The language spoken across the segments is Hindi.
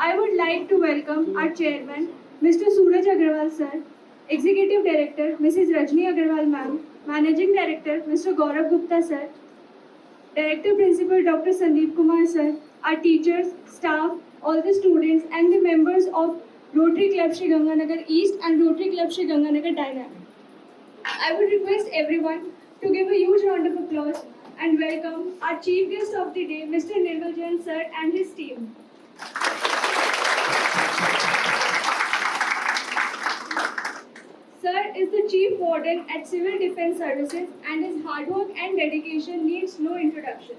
I would like to welcome our chairman, Mr. Suraj Agarwal sir, Executive Director, Mrs. Rajni Agarwal ma'am, Managing Director, Mr. Gaurav Gupta sir, Director Principal Dr. Sandeep Kumar sir, our teachers, staff, all the students and the members of Rotary Club Shri Ganganagar East and Rotary Club Shri Ganganagar Dynamic. I would request everyone to give a huge round of applause and welcome our chief guest of the day, Mr. Nirmal Jain sir and his team. Sir is the Chief Warden at Civil Defence Services and his hard work and dedication needs no introduction.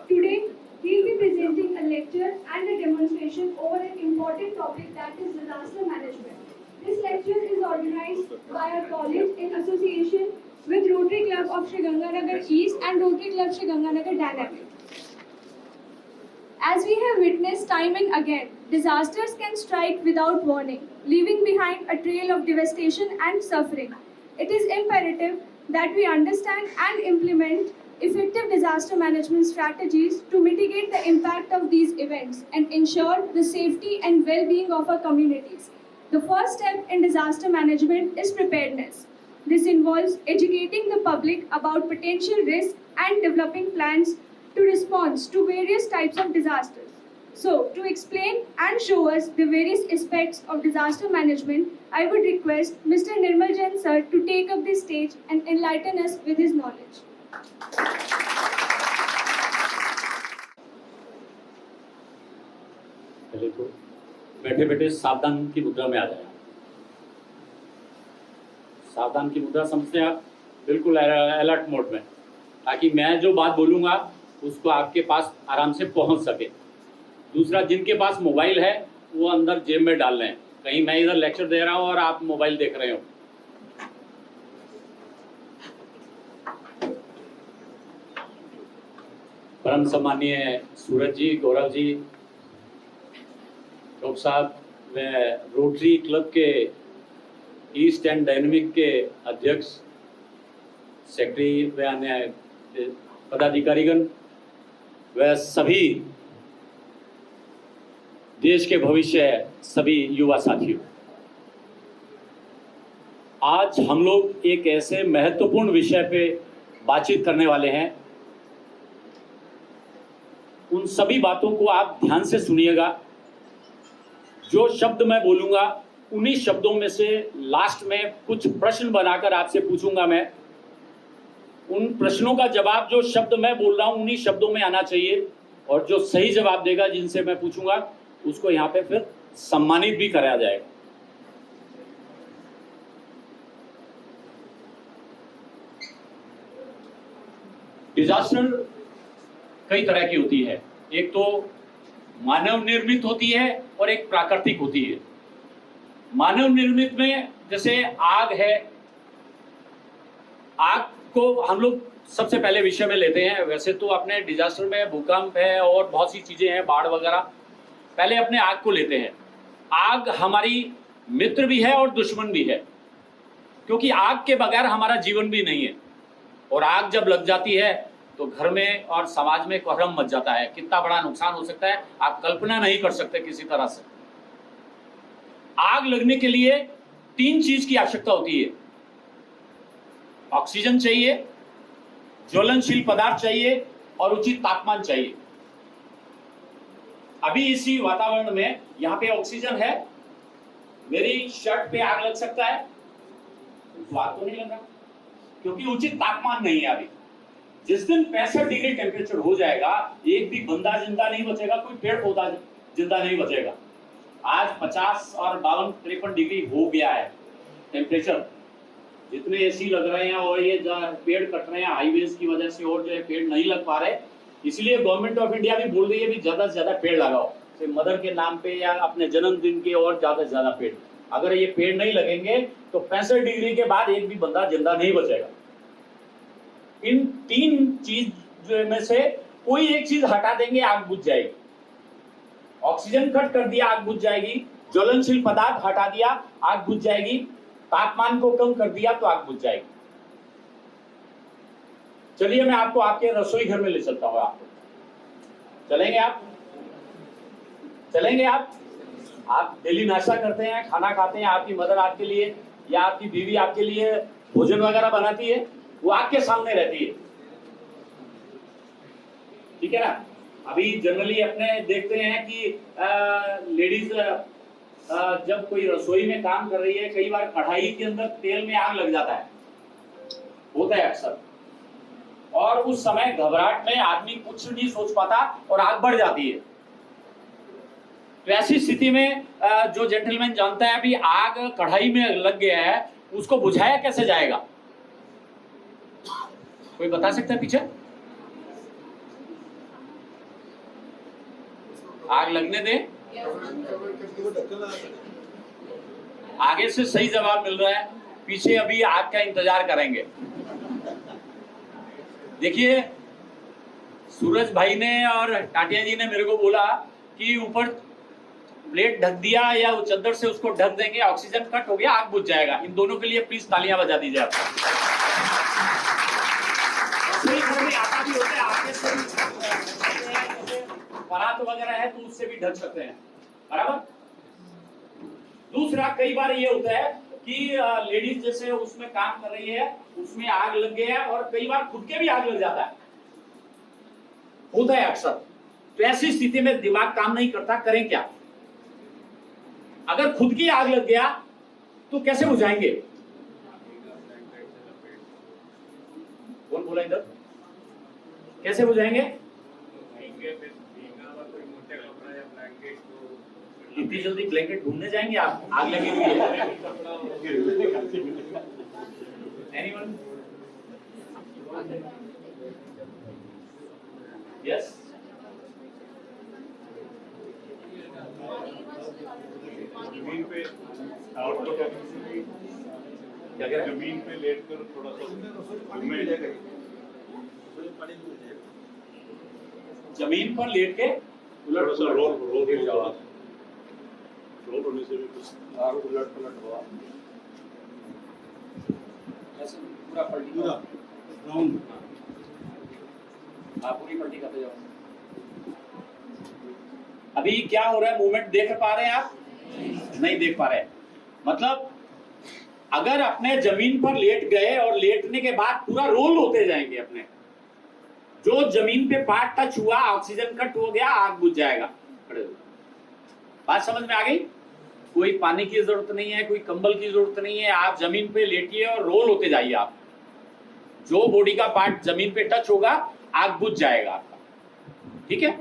Today, he will be presenting a lecture and a demonstration over an important topic, that is disaster management. This lecture is organized by our college in association with Rotary Club of Shri Ganganagar East and Rotary Club Shri Ganganagar Dynamic. As we have witnessed time and again, disasters can strike without warning, leaving behind a trail of devastation and suffering. It is imperative that we understand and implement effective disaster management strategies to mitigate the impact of these events and ensure the safety and well-being of our communities. The first step in disaster management is preparedness. This involves educating the public about potential risks and developing plans to respond to various types of disasters. So, to explain and show us the various aspects of disaster management, I would request Mr. Nirmal Jain sir to take up the stage and enlighten us with his knowledge. पहले तो बैठे बैठे सावधान की मुद्रा में आ जाए। सावधान की मुद्रा समझते हैं आप, बिल्कुल अलर्ट मोड में, ताकि मैं जो बात बोलूँगा उसको आपके पास आराम से पहुंच सके। दूसरा, जिनके पास मोबाइल है वो अंदर जेब में डाल लें, कहीं मैं इधर लेक्चर दे रहा हूं और आप मोबाइल देख रहे हो। परम सम्मानीय सूरज जी, गौरव जी, डॉक्टर साहब, मैं रोटरी क्लब के ईस्ट एंड डायनेमिक के अध्यक्ष, सेक्रेटरी व अन्य पदाधिकारीगण वह सभी देश के भविष्य, सभी युवा साथियों, आज हम लोग एक ऐसे महत्वपूर्ण विषय पे बातचीत करने वाले हैं। उन सभी बातों को आप ध्यान से सुनिएगा। जो शब्द मैं बोलूँगा उन्हीं शब्दों में से लास्ट में कुछ प्रश्न बनाकर आपसे पूछूंगा मैं। उन प्रश्नों का जवाब जो शब्द मैं बोल रहा हूं उन्हीं शब्दों में आना चाहिए, और जो सही जवाब देगा जिनसे मैं पूछूंगा उसको यहाँ पे फिर सम्मानित भी कराया जाएगा। डिजास्टर कई तरह की होती है, एक तो मानव निर्मित होती है और एक प्राकृतिक होती है। मानव निर्मित में जैसे आग है, आग को हम लोग सबसे पहले विषय में लेते हैं। वैसे तो अपने डिजास्टर में भूकंप है और बहुत सी चीजें हैं, बाढ़ वगैरह, पहले अपने आग को लेते हैं। आग हमारी मित्र भी है और दुश्मन भी है, क्योंकि आग के बगैर हमारा जीवन भी नहीं है। और आग जब लग जाती है तो घर में और समाज में कोहराम मच जाता है। कितना बड़ा नुकसान हो सकता है आप कल्पना नहीं कर सकते किसी तरह से। आग लगने के लिए 3 चीज की आवश्यकता होती है। ऑक्सीजन चाहिए, ज्वलनशील पदार्थ चाहिए और उचित तापमान चाहिए। अभी इसी वातावरण में यहाँ पे ऑक्सीजन है, मेरी शर्ट पे आग लग सकता है, आग तो नहीं लग रहा, क्योंकि उचित तापमान नहीं है। अभी जिस दिन 65 डिग्री टेम्परेचर हो जाएगा, एक भी बंदा जिंदा नहीं बचेगा, कोई पेड़ पौधा जिंदा नहीं बचेगा। आज 50 और 52-53 डिग्री हो गया है टेम्परेचर। जितने एसी लग रहे हैं और ये पेड़ कट रहे हैं हाईवेज की वजह से, और जो है पेड़ नहीं लग पा रहे, इसलिए गवर्नमेंट ऑफ इंडिया भी बोल रही है भी ज्यादा से ज्यादा पेड़ लगाओ, मदर के नाम पे या अपने जन्मदिन के, और ज्यादा से ज्यादा पेड़। अगर ये पेड़ नहीं लगेंगे तो 65 डिग्री के बाद एक भी बंदा जिंदा नहीं बचेगा। इन 3 चीज में से कोई एक चीज हटा देंगे, आग बुझ जाएगी। ऑक्सीजन कट कर दिया, आग बुझ जाएगी। ज्वलनशील पदार्थ हटा दिया, आग बुझ जाएगी। तापमान को कम कर दिया तो आग बुझ जाएगी। चलिए मैं आपको आपके रसोई घर में ले चलता हूं। आपको चलेंगे? आप चलेंगे? आप आप डेली नाश्ता करते हैं, खाना खाते हैं, आपकी मदर आपके लिए या आपकी बीवी आपके लिए भोजन वगैरह बनाती है, वो आपके सामने रहती है, ठीक है ना। अभी जनरली अपने देखते हैं कि लेडीज जब कोई रसोई में काम कर रही है, कई बार कढ़ाई के अंदर तेल में आग लग जाता है, होता है अक्सर, और उस समय घबराहट में आदमी कुछ नहीं सोच पाता और आग बढ़ जाती है। तो ऐसी स्थिति में जो जेंटलमैन जानता है अभी आग कढ़ाई में लग गया है, उसको बुझाया कैसे जाएगा? कोई बता सकता है पीछे? आग लगने दे, आगे से सही जवाब मिल रहा है, पीछे अभी आग का इंतजार करेंगे। देखिए, सूरज भाई ने और टाटिया जी ने मेरे को बोला कि ऊपर प्लेट ढक दिया या वो चद्दर से उसको ढक देंगे, ऑक्सीजन कट हो गया, आग बुझ जाएगा। इन दोनों के लिए प्लीज तालियां बजा दीजिए आप। घर में आटा भी होता है, आटे से भी परात वगैरह है तो उससे भी ढक सकते हैं, बराबर। दूसरा, कई बार ये होता है कि लेडीज जैसे उसमें काम कर रही है, उसमें आग लग गया है और कई बार खुद के भी आग लग जाता है, होता है अक्सर। तो ऐसी स्थिति में दिमाग काम नहीं करता, करें क्या? अगर खुद की आग लग गया तो कैसे बुझाएंगे? कौन बोला इधर? कैसे बुझाएंगे? इतनी जल्दी ब्लैंकेट ढूंढने जाएंगे आप? आग लगी हुई है। Anyone? Yes? जमीन पे क्या कह रहे हैं? जमीन पे लेट कर थोड़ा सा घूमे, जमीन पर लेट के थोड़ा सा रोल होने से भी कुछ आग उलट पलट हुआ, ऐसे पूरा पलटी पूरा राउंड। आप पूरी पलटी करते जाओ। अभी क्या हो रहा है, मूवमेंट देख पा रहे हैं आप? नहीं देख पा रहे। मतलब अगर अपने जमीन पर लेट गए और लेटने के बाद पूरा रोल होते जाएंगे अपने, जो जमीन पे पार्ट टच हुआ, ऑक्सीजन कट हो गया, आग बुझ जाएगा। खड़े हो। बात समझ में आ गई? कोई पानी की जरूरत नहीं है, कोई कंबल की जरूरत नहीं है, आप जमीन पे लेटिए और रोल होते जाइए। आप जो बॉडी का पार्ट जमीन पे टच होगा, आग बुझ जाएगा आपका, ठीक है।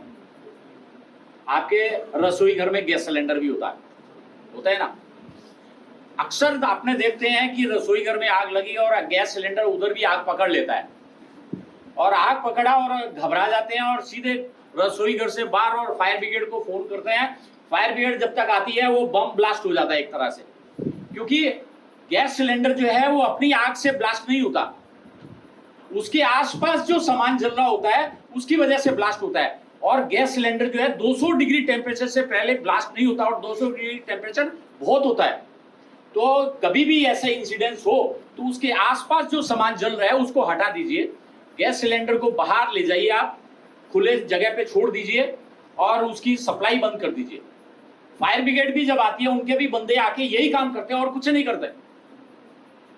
आपके रसोई घर में गैस सिलेंडर भी होता है ना। अक्सर आपने देखते हैं कि रसोई घर में आग लगी और गैस सिलेंडर उधर भी आग पकड़ लेता है, और आग पकड़ा और घबरा जाते हैं और सीधे रसोई घर से बाहर और फायर ब्रिगेड को फोन करते हैं। फायर ब्रिगेड जब तक आती है वो बम ब्लास्ट हो जाता है एक तरह से, क्योंकि गैस सिलेंडर जो है वो अपनी आग से ब्लास्ट नहीं होता, उसके आसपास जो सामान जल रहा होता है उसकी वजह से ब्लास्ट होता है। और गैस सिलेंडर जो है 200 डिग्री टेम्परेचर से पहले ब्लास्ट नहीं होता, और 200 डिग्री टेम्परेचर बहुत होता है। तो कभी भी ऐसा इंसिडेंस हो तो उसके आसपास जो सामान जल रहा है उसको हटा दीजिए, गैस सिलेंडर को बाहर ले जाइए, आप खुले जगह पे छोड़ दीजिए और उसकी सप्लाई बंद कर दीजिए। फायर ब्रिगेड भी जब आती है, उनके भी बंदे आके यही काम करते हैं और कुछ नहीं करते।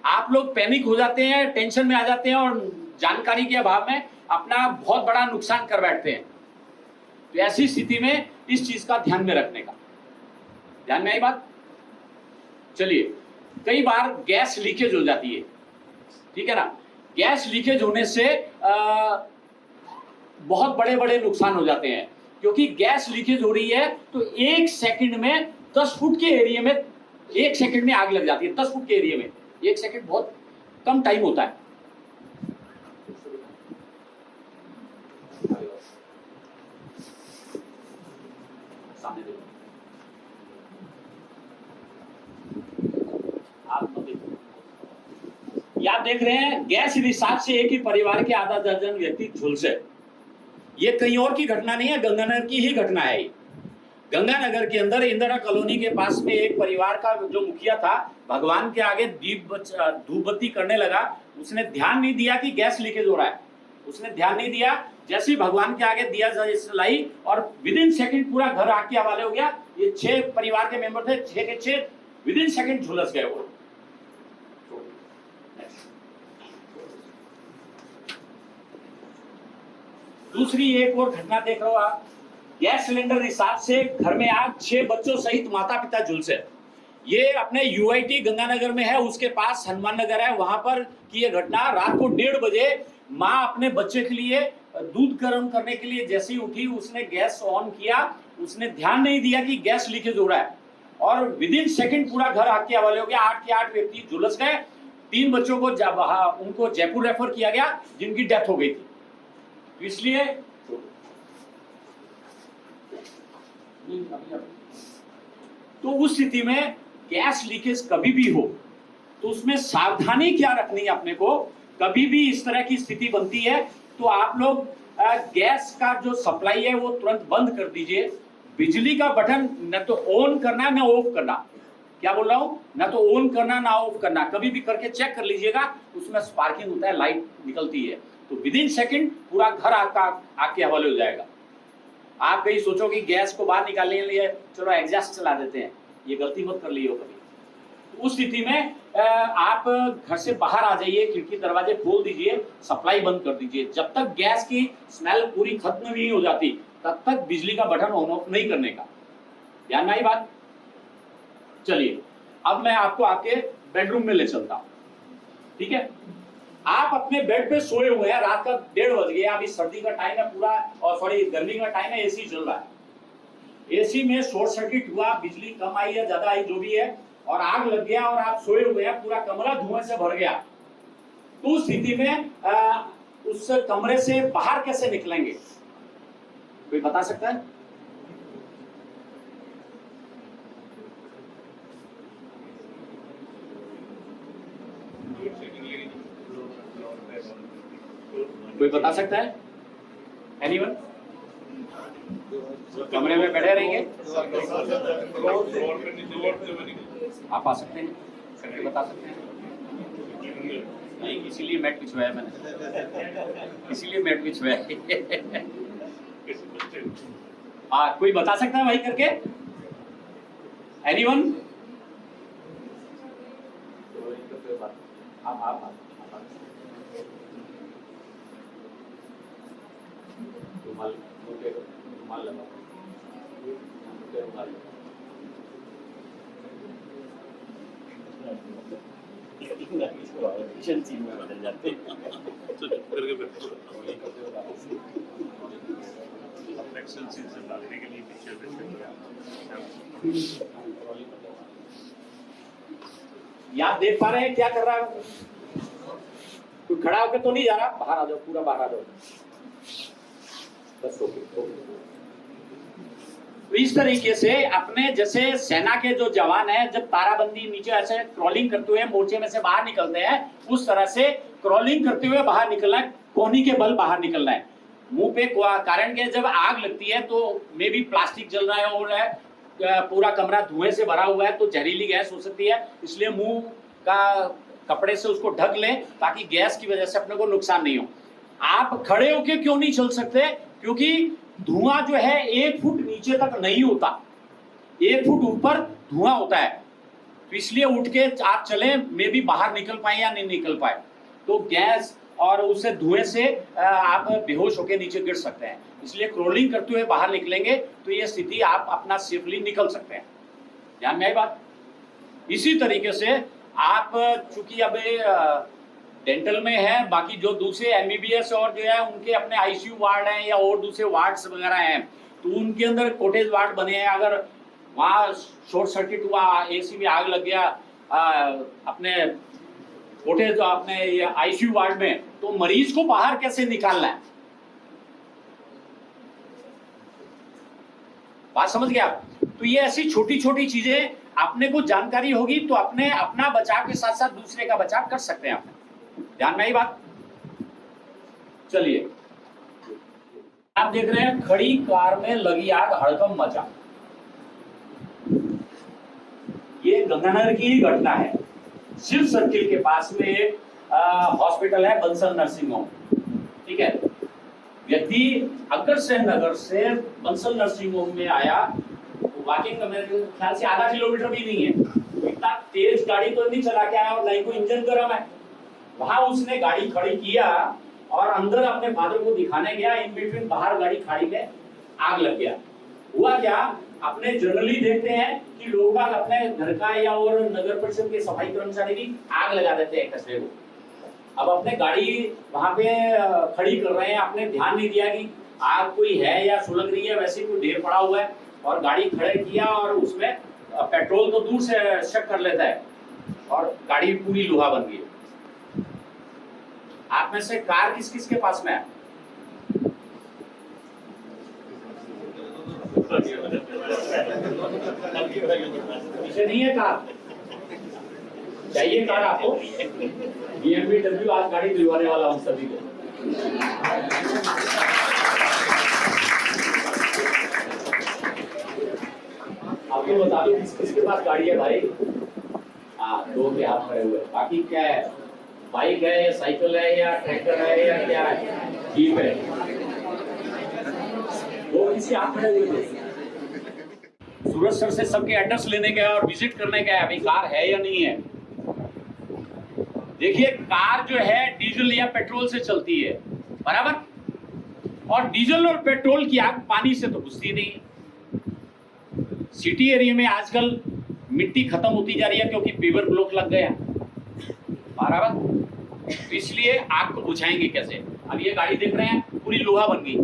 आप लोग पैनिक हो जाते हैं, टेंशन में आ जाते हैं और जानकारी के अभाव में अपना बहुत बड़ा नुकसान कर बैठते हैं। तो ऐसी स्थिति में इस चीज का ध्यान में रखने का, ध्यान में आई बात? चलिए, कई बार गैस लीकेज हो जाती है, ठीक है ना। गैस लीकेज होने से बहुत बड़े बड़े नुकसान हो जाते हैं, क्योंकि गैस लीकेज हो रही है तो 1 सेकंड में 10 फुट के एरिया में 1 सेकंड में आग लग जाती है। 10 फुट के एरिया में 1 सेकंड बहुत कम टाइम होता है। सामने देखो, आप देखो, आप देख रहे हैं गैस रिसाव से एक ही परिवार के आधा दर्जन व्यक्ति झुलसे। ये कहीं और की घटना नहीं है, गंगानगर की ही घटना है। गंगानगर के अंदर इंदिरा कॉलोनी के पास में एक परिवार का जो मुखिया था, भगवान के आगे धूप बत्ती करने लगा। उसने ध्यान नहीं दिया कि गैस लीकेज हो रहा है, उसने ध्यान नहीं दिया। जैसे ही भगवान के आगे दिया जलाई और विदिन सेकंड पूरा घर आग के हवाले हो गया ये 6 परिवार के मेंबर थे, 6 के 6 विद इन सेकंड झुलस गए वो। दूसरी एक और घटना देख रहे हो आप, गैस सिलेंडर रिसाव से घर में आग, 6 बच्चों सहित माता पिता झुलसे। ये अपने यूआईटी गंगानगर में है, उसके पास हनुमान नगर है, वहां पर की ये घटना। रात को 1:30 बजे माँ अपने बच्चे के लिए दूध गर्म करने के लिए जैसे ही उठी, उसने गैस ऑन किया, उसने ध्यान नहीं दिया कि गैस लीकेज हो रहा है, और विद इन सेकेंड पूरा घर आग के हवाले हो गया। 8 के 8 व्यक्ति झुलस गए। 3 बच्चों को उनको जयपुर रेफर किया गया, जिनकी डेथ हो गई थी। तो इसलिए तो उस स्थिति में गैस लीकेज कभी भी हो तो उसमें सावधानी क्या रखनी है अपने को। कभी भी इस तरह की स्थिति बनती है तो आप लोग गैस का जो सप्लाई है वो तुरंत बंद कर दीजिए। बिजली का बटन न तो ऑन करना न ऑफ करना, क्या बोल रहा हूं, ना तो ऑन करना ना ऑफ करना, कभी भी करके चेक कर लीजिएगा। उसमें स्पार्किंग होता है, लाइट निकलती है, तो विद इन सेकेंड पूरा घर आग के हवाले हो जाएगा। आप कहीं सोचो कि गैस को बाहर निकालने के लिए चलो एग्जॉस्ट चला देते हैं, ये गलती मत कर लियो कभी। उस स्थिति में आप घर से बाहर आ जाइए, खिड़की दरवाजे खोल दीजिए, सप्लाई बंद कर दीजिए। जब तक गैस की स्मेल पूरी खत्म नहीं हो जाती तब तक बिजली का बटन ऑन ऑफ नहीं करने का। ध्यान में आई बात। चलिए अब मैं आपको आपके बेडरूम में ले चलता हूं, ठीक है। आप अपने बेड पे सोए हुए हैं, रात का 1:30 बज गया, अभी सर्दी का टाइम है पूरा, और सॉरी गर्मी का टाइम है, एसी चल रहा है। एसी में शॉर्ट सर्किट हुआ, बिजली कम आई या ज्यादा आई जो भी है, और आग लग गया और आप सोए हुए हैं, पूरा कमरा धुएं से भर गया। तो उस स्थिति में उस कमरे से बाहर कैसे निकलेंगे, कोई बता सकता है? कोई बता सकता है? एनीवन? कमरे में बैठे रहेंगे? आप आ सकते हैं, करके बता सकते हैं? नहीं, इसीलिए मैट बिछवाया मैंने, इसीलिए मैट बिछवाया। हाँ, कोई बता सकता है वही करके? एनीवन? आप रुमाल लगा, सीन में बदल जाते हैं। आप देख पा रहे हैं क्या कर रहा है? कोई खड़ा होकर तो नहीं जा रहा? बाहर आ जाओ, पूरा बाहर आ जाओ, बस ओके। तो इस तरीके से अपने जैसे सेना के जो जवान हैं, जब ताराबंदी नीचे ऐसे क्रॉलिंग करते हुए मोर्चे में से बाहर निकलते हैं, उस तरह से क्रॉलिंग करते हुए बाहर निकलना है, कोहनी के बल बाहर निकलना है। मुंह पे कारण के जब आग लगती है तो मे भी प्लास्टिक जल रहा है और पूरा कमरा धुएं से भरा हुआ है, तो जहरीली गैस हो सकती है, इसलिए मुंह का कपड़े से उसको ढक लें ताकि गैस की वजह से अपने को नुकसान नहीं हो। आप खड़े होके क्यों नहीं चल सकते? क्योंकि धुआं जो है 1 फुट नीचे तक नहीं होता, 1 फुट ऊपर धुआं होता है, तो इसलिए उठ के आप चले, मे भी बाहर निकल पाए या नहीं निकल पाए, तो गैस और उससे धुएं से आप बेहोश होकर नीचे गिर सकते हैं। इसलिए क्रॉलिंग करते हुए बाहर निकलेंगे तो ये स्थिति आप अपना सेफली निकल सकते हैं। ध्यान में आई बात। इसी तरीके से आप चूंकि अब डेंटल में है, बाकी जो दूसरे एमबीबीएस और जो है उनके अपने आईसीयू वार्ड हैं या और दूसरे वार्ड्स वगैरह हैं, तो उनके अंदर कॉटेज वार्ड बने हैं। अगर वहाँ शॉर्ट सर्किट हुआ, एसी में आग लग गया अपने कॉटेज अपने आईसीयू वार्ड में, तो मरीज को बाहर कैसे निकालना है? बात समझ गया आप? तो ये ऐसी छोटी छोटी चीजें अपने को जानकारी होगी तो अपना बचाव के साथ साथ दूसरे का बचाव कर सकते हैं आप। ध्यान में आई बात। चलिए आप देख रहे हैं खड़ी कार में लगी आग, हड़कंप मचा। ये गंगानगर की ही घटना है। शिव सर्किल के पास में एक हॉस्पिटल है, बंसल नर्सिंग होम, ठीक है। व्यक्ति अग्रसेन नगर से बंसल नर्सिंग होम में आया, वॉकिंग का मेरे ख्याल से आधा किलोमीटर भी नहीं है। इतना तेज गाड़ी तो नहीं चला के आया और नहीं कोई इंजन गर्म है। वहां उसने गाड़ी खड़ी किया और अंदर अपने फादर को दिखाने गया, इन बिटवीन बाहर गाड़ी खाड़ी में आग लग गया। हुआ क्या, अपने जनरली देखते हैं कि लोग बाग अपने घर का या और नगर परिषद के सफाई कर्मचारी भी आग लगा देते हैं कचरे को। अब अपने गाड़ी वहां पे खड़ी कर रहे हैं, आपने ध्यान नहीं दिया कि आग कोई है या सुलग रही है, वैसे कोई ढेर पड़ा हुआ है और गाड़ी खड़े किया और उसमें पेट्रोल तो दूर से शक कर लेता है और गाड़ी पूरी लोहा बन गई। आप में से कार किस किस के पास में है? पीछे नहीं है कार? चाहिए कार आपको? BMW आज गाड़ी दिलवाने वाला हूं सभी को। आपको बता दो किस किस के पास गाड़ी है भाई? हाँ, दो के हाथ खड़े हुए। बाकी क्या है? बाइक है या साइकिल है या ट्रैक्टर है या क्या है? जीप है। वो किसी हाथ खड़े हुए थे। सूरज सर से सबके एड्रेस लेने का और विजिट करने का है, अभी कार है या नहीं है। देखिए, कार जो है डीजल या पेट्रोल से चलती है, बराबर, और डीजल और पेट्रोल की आग पानी से तो बुझती नहीं है। सिटी एरिया में आजकल मिट्टी खत्म होती जा रही है क्योंकि पेवर ब्लॉक लग गया, बराबर, तो इसलिए आग को बुझाएंगे कैसे? अब ये गाड़ी देख रहे हैं पूरी लोहा बन गई।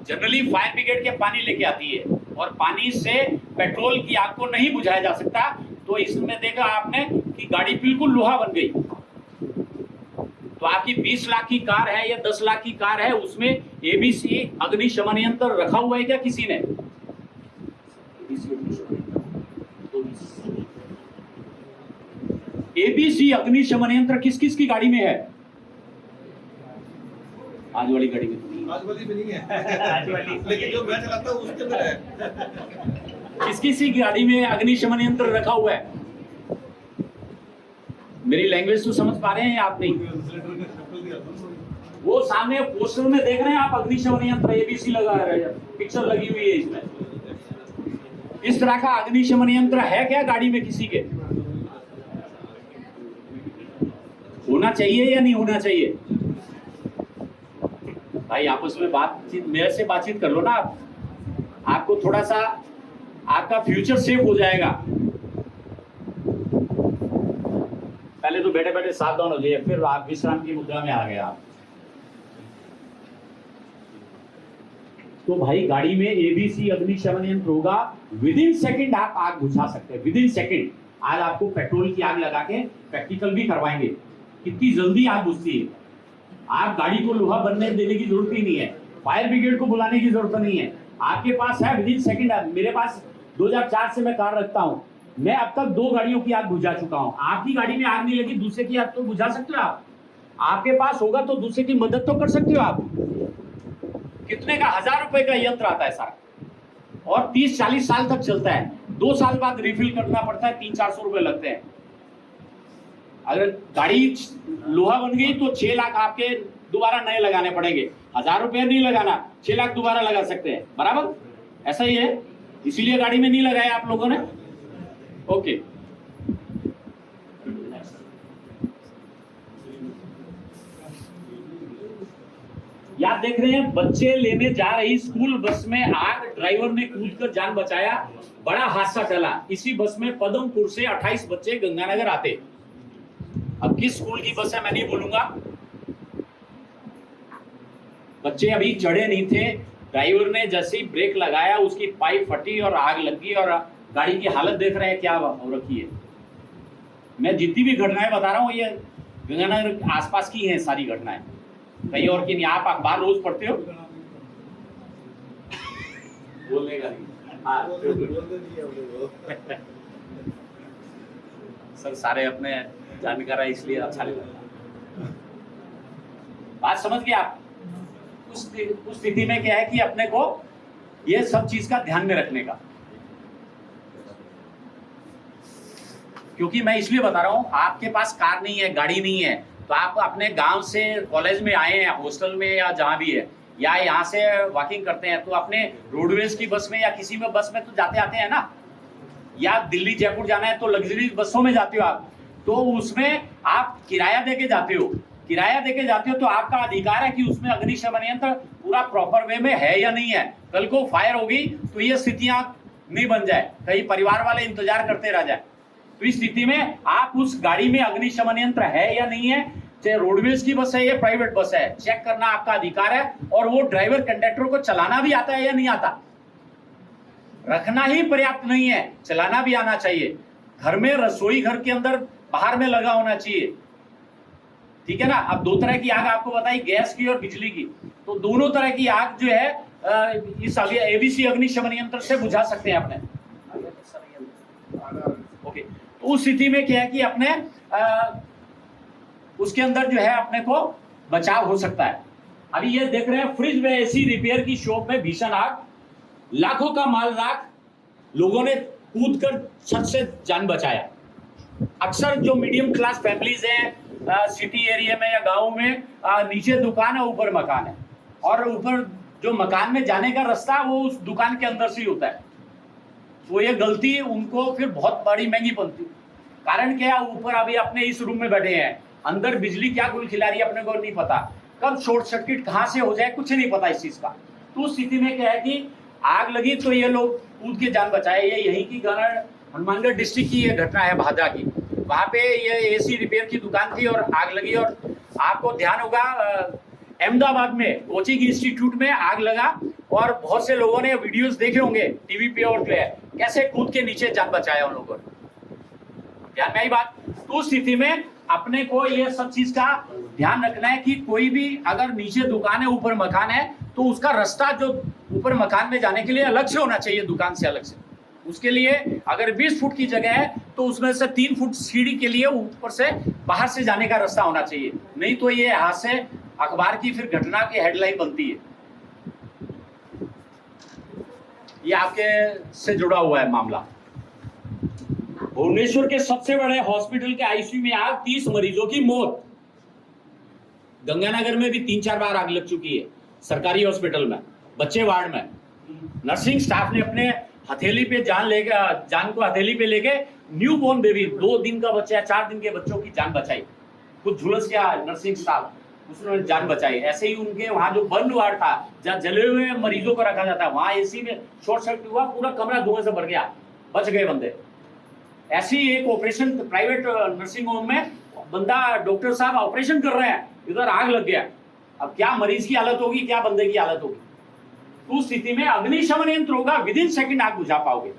जनरली फायर ब्रिगेड के पानी लेके आती है और पानी से पेट्रोल की आग को नहीं बुझाया जा सकता, तो इसमें देखा आपने कि गाड़ी बिल्कुल लोहा बन गई। तो आपकी 20 लाख की कार है या 10 लाख की कार है, उसमें एबीसी अग्निशमन यंत्र रखा हुआ है क्या किसी ने? एबीसी अग्निशमन यंत्र किस किस की गाड़ी में है? आज वाली गाड़ी में, आज वाली में नहीं है। आज वाली, लेकिन जो मैं चलाता हूँ उसके अंदर है। किस किस की गाड़ी में अग्निशमन यंत्र रखा हुआ है? मेरी लैंग्वेज तो समझ पा रहे हैं आप नहीं? वो सामने पोस्टर में देख रहे हैं आप, अग्निशमन यंत्र एबीसी लगा रहे हैं, पिक्चर लगी हुई है इसमें। इस तरह का अग्निशमन यंत्र है क्या गाड़ी में किसी के? होना चाहिए या नहीं होना चाहिए? भाई आपस में बातचीत, मेरे से बातचीत कर लो ना आप। आपको थोड़ा सा आपका फ्यूचर सेफ हो जाएगा। पहले तो बैठे बैठे सावधान हो जाइए, फिर आप विश्राम की मुद्रा में आ गए आप। तो भाई गाड़ी में एबीसी अग्निशमन यंत्र होगा, विद इन सेकेंड आप आग बुझा सकते हैं, विद इन सेकेंड। आज आपको पेट्रोल की आग लगा के प्रैक्टिकल भी करवाएंगे, कितनी जल्दी आग बुझती है। आप गाड़ी को लोहा बनने देने की जरूरत ही नहीं है, फायर ब्रिगेड को बुलाने की जरूरत नहीं है, आपके पास है विद इन सेकेंड। मेरे पास 2004 से मैं कार रखता हूं, मैं अब तक 2 गाड़ियों की आग बुझा चुका हूं। आपकी गाड़ी में आग नहीं लगी, दूसरे की आग तो बुझा सकते हो आप। आपके पास होगा तो दूसरे की मदद तो कर सकते हो आप। कितने का? 1000 रुपए का यंत्र आता है सारा, और 30-40 साल तक चलता है। 2 साल बाद रिफिल करना पड़ता है, 300-400 रुपए लगते हैं। अगर गाड़ी लोहा बन गई तो 6 लाख आपके दोबारा नए लगाने पड़ेंगे। 1000 रुपए नहीं लगाना, 6 लाख दोबारा लगा सकते हैं, बराबर, ऐसा ही है। इसीलिए गाड़ी में नहीं लगाया आप लोगों ने। ओके, आप देख रहे हैं बच्चे लेने जा रही स्कूल बस में आग, ड्राइवर ने कूदकर जान बचाया, बड़ा हादसा टला। इसी बस में पदमपुर से 28 बच्चे गंगानगर आते। अब किस स्कूल की बस है मैं नहीं बोलूंगा। बच्चे अभी चढ़े नहीं थे, ड्राइवर ने जैसे ही ब्रेक लगाया उसकी पाइप फटी और आग लगी, और गाड़ी की हालत देख रहे हैं क्या हो रखी है। मैं जितनी भी घटनाएं बता रहा हूँ ये गंगानगर आसपास की हैं सारी घटनाएं, कहीं और की नहीं। आप अखबार रोज पढ़ते हो? बोलने का नहीं। सर सारे अपने जानकार है इसलिए अच्छा नहीं लगता। बात समझ गए आप? उस स्थिति में क्या है कि अपने को ये सब चीज का ध्यान में रखने का, क्योंकि मैं इसलिए बता रहा हूं, आपके पास कार नहीं है, गाड़ी नहीं है, तो आप अपने गांव से कॉलेज में आए हैं, हॉस्टल में या जहां भी है, या यहाँ से वॉकिंग करते हैं, तो अपने रोडवेज की बस में या किसी में बस में तो जाते आते हैं ना, या दिल्ली जयपुर जाना है तो लग्जरी बसों में जाते हो आप, तो उसमें आप किराया देके जाते हो, किराया देके जाते हो तो आपका अधिकार है कि उसमें अग्निशमन यंत्र पूरा प्रॉपर वे में है या नहीं है। कल को फायर होगी तो ये स्थितियां नहीं बन जाए, कहीं परिवार वाले इंतजार करते रह जाए। तो इस स्थिति में आप उस गाड़ी में अग्निशमन यंत्र है या नहीं है, चाहे रोडवेज की बस है या प्राइवेट बस है, चेक करना आपका अधिकार है। और वो ड्राइवर कंडक्टर को चलाना भी आता है या नहीं आता, रखना ही पर्याप्त नहीं है, चलाना भी आना चाहिए। घर में रसोई घर के अंदर बाहर में लगा होना चाहिए, ठीक है ना। अब दो तरह की आग आपको बताई, गैस की और बिजली की। तो दोनों तरह की आग जो है इस एबीसी अग्निशमन यंत्र से बुझा सकते हैं अपने। ओके, तो उस स्थिति में क्या है कि अपने उसके अंदर जो है अपने को बचाव हो सकता है। अभी ये देख रहे हैं फ्रिज में एसी रिपेयर की शॉप में भीषण आग, लाखों का माल राख, लोगों ने कूद कर छत से जान बचाया। अक्सर जो मीडियम क्लास फैमिलीज हैं सिटी एरिया में या गांव में, नीचे दुकान है ऊपर मकान है, और ऊपर जो मकान में जाने का रास्ता वो उस दुकान के अंदर से ही होता है। तो ये गलती उनको फिर बहुत बड़ी महंगी पड़ती। कारण क्या है, ऊपर अभी अपने इस रूम में बैठे हैं, अंदर बिजली क्या गुल खिला रही है अपने को नहीं पता, कब शॉर्ट सर्किट कहां से हो जाए कुछ नहीं पता इस चीज का। तो उस स्थिति में क्या है कि आग लगी तो ये लोग कूद के जान बचाए। ये यही की हनुमानगढ़ डिस्ट्रिक्ट की ये घटना है, भादरा की। वहां पे ये एसी रिपेयर की दुकान थी और आग लगी। और आपको ध्यान होगा अहमदाबाद में कोचिंग इंस्टीट्यूट में आग लगा, और बहुत से लोगों ने वीडियोस देखे होंगे टीवी पे और कैसे कूद के नीचे जान बचाया उन लोगों ने। ध्यान में आई बात। तो उस स्थिति में अपने को ये सब चीज का ध्यान रखना है कि कोई भी अगर नीचे दुकान है ऊपर मकान है तो उसका रास्ता जो ऊपर मकान में जाने के लिए अलग से होना चाहिए, दुकान से अलग से। उसके लिए अगर 20 फुट की जगह है तो उसमें से 3 फुट सीढ़ी के लिए ऊपर से बाहर से जाने का रास्ता होना चाहिए, नहीं तो ये हाथ से अखबार की फिर घटना की हेडलाइन बनती है। ये आपके से जुड़ा हुआ है मामला। भुवनेश्वर के सबसे बड़े हॉस्पिटल के आईसीयू में आग, 30 मरीजों की मौत। गंगानगर में भी 3-4 बार आग लग चुकी है सरकारी हॉस्पिटल में, बच्चे वार्ड में। नर्सिंग स्टाफ ने अपने हथेली पे जान को हथेली पे लेके न्यू बॉर्न बेबी, 2 दिन का बच्चा, 4 दिन के बच्चों की जान बचाई। कुछ झुलस गया नर्सिंग स्टाफ, उसने जान बचाई। ऐसे ही उनके वहां जो बर्न वार्ड था जहाँ जले हुए मरीजों को रखा जाता है, वहां एसी में शॉर्ट सर्किट हुआ, पूरा कमरा धुएं से भर गया, बच गए बंदे। ऐसी एक ऑपरेशन प्राइवेट नर्सिंग होम में बंदा, डॉक्टर साहब ऑपरेशन कर रहे हैं, इधर आग लग गया। अब क्या मरीज की हालत होगी, क्या बंदे की हालत होगी। तो उस स्थिति में अग्निशमन यंत्र होगा, विदिन सेकंड आग बुझा पाओगे।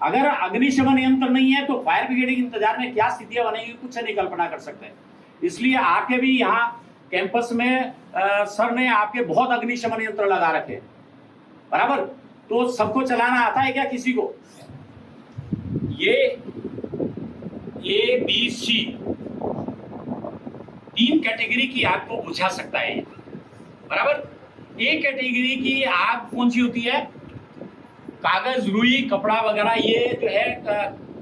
अगर अग्निशमन यंत्र नहीं है तो फायर ब्रिगेड के इंतजार में क्या स्थितियां बनेगी कुछ नहीं कल्पना कर सकते। इसलिए आपके भी यहाँ कैंपस में सर ने आपके बहुत अग्निशमन यंत्र लगा रखे हैं, बराबर। तो सबको चलाना आता है क्या किसी को? ये ABC 3 कैटेगरी की आग को बुझा सकता है, बराबर। ए कैटेगरी की आग कौन सी होती है? कागज, रुई, कपड़ा वगैरह, ये जो है